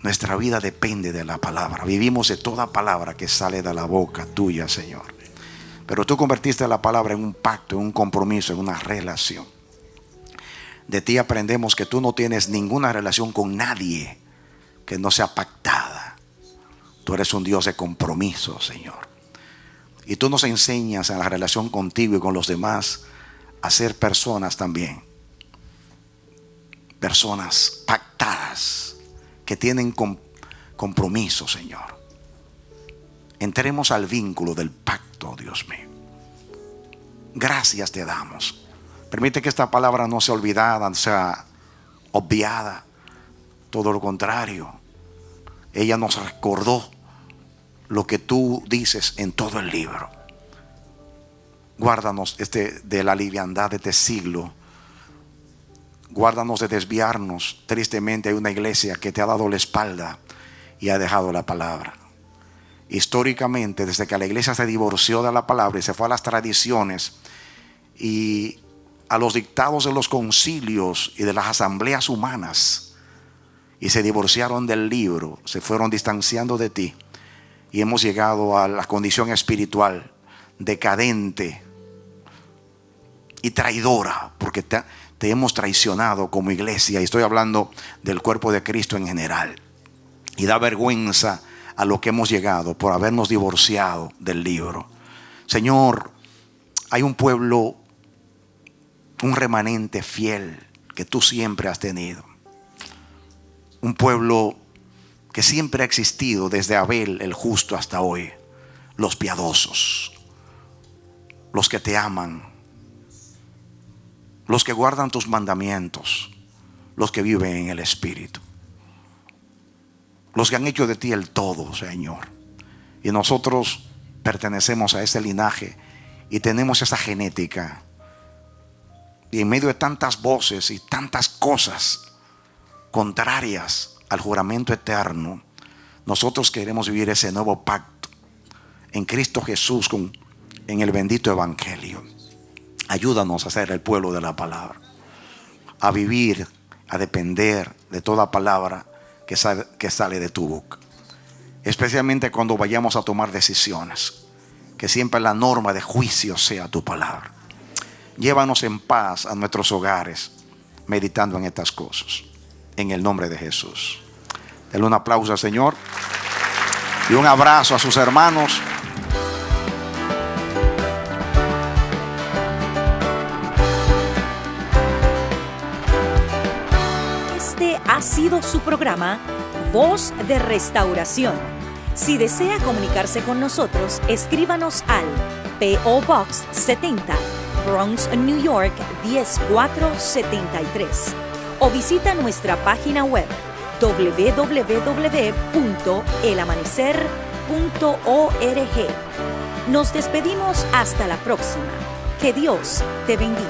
Nuestra vida depende de la palabra. Vivimos de toda palabra que sale de la boca tuya, Señor. Pero tú convertiste la palabra en un pacto, en un compromiso, en una relación. De ti aprendemos que tú no tienes ninguna relación con nadie que no sea pactada. Tú eres un Dios de compromiso, Señor. Y tú nos enseñas en la relación contigo y con los demás a ser personas también. Personas pactadas que tienen compromiso, Señor. Entremos al vínculo del pacto, Dios mío. Gracias te damos. Permite que esta palabra no sea olvidada, no sea obviada. Todo lo contrario. Ella nos recordó lo que tú dices en todo el libro. Guárdanos de la liviandad de este siglo. Guárdanos de desviarnos. Tristemente hay una iglesia que te ha dado la espalda y ha dejado la palabra. Históricamente, desde que la iglesia se divorció de la palabra y se fue a las tradiciones y a los dictados de los concilios y de las asambleas humanas, y se divorciaron del libro, se fueron distanciando de ti, y hemos llegado a la condición espiritual decadente y traidora, porque te hemos traicionado como iglesia, y estoy hablando del cuerpo de Cristo en general. Y da vergüenza a lo que hemos llegado por habernos divorciado del libro. Señor, hay un pueblo, un remanente fiel que tú siempre has tenido. Un pueblo que siempre ha existido desde Abel el justo hasta hoy. Los piadosos, los que te aman, los que guardan tus mandamientos, los que viven en el Espíritu, los que han hecho de ti el todo, Señor. Y nosotros pertenecemos a ese linaje y tenemos esa genética. Y en medio de tantas voces y tantas cosas contrarias al juramento eterno, nosotros queremos vivir ese nuevo pacto en Cristo Jesús, en el bendito evangelio. Ayúdanos a ser el pueblo de la palabra, a vivir, a depender de toda palabra que sale de tu boca, especialmente cuando vayamos a tomar decisiones, que siempre la norma de juicio sea tu palabra. Llévanos en paz a nuestros hogares, meditando en estas cosas, en el nombre de Jesús. Denle un aplauso al Señor y un abrazo a sus hermanos. Este ha sido su programa Voz de Restauración. Si desea comunicarse con nosotros, escríbanos al P.O. Box 70, Bronx, New York 10473, o visita nuestra página web www.elamanecer.org. Nos despedimos hasta la próxima. Que Dios te bendiga.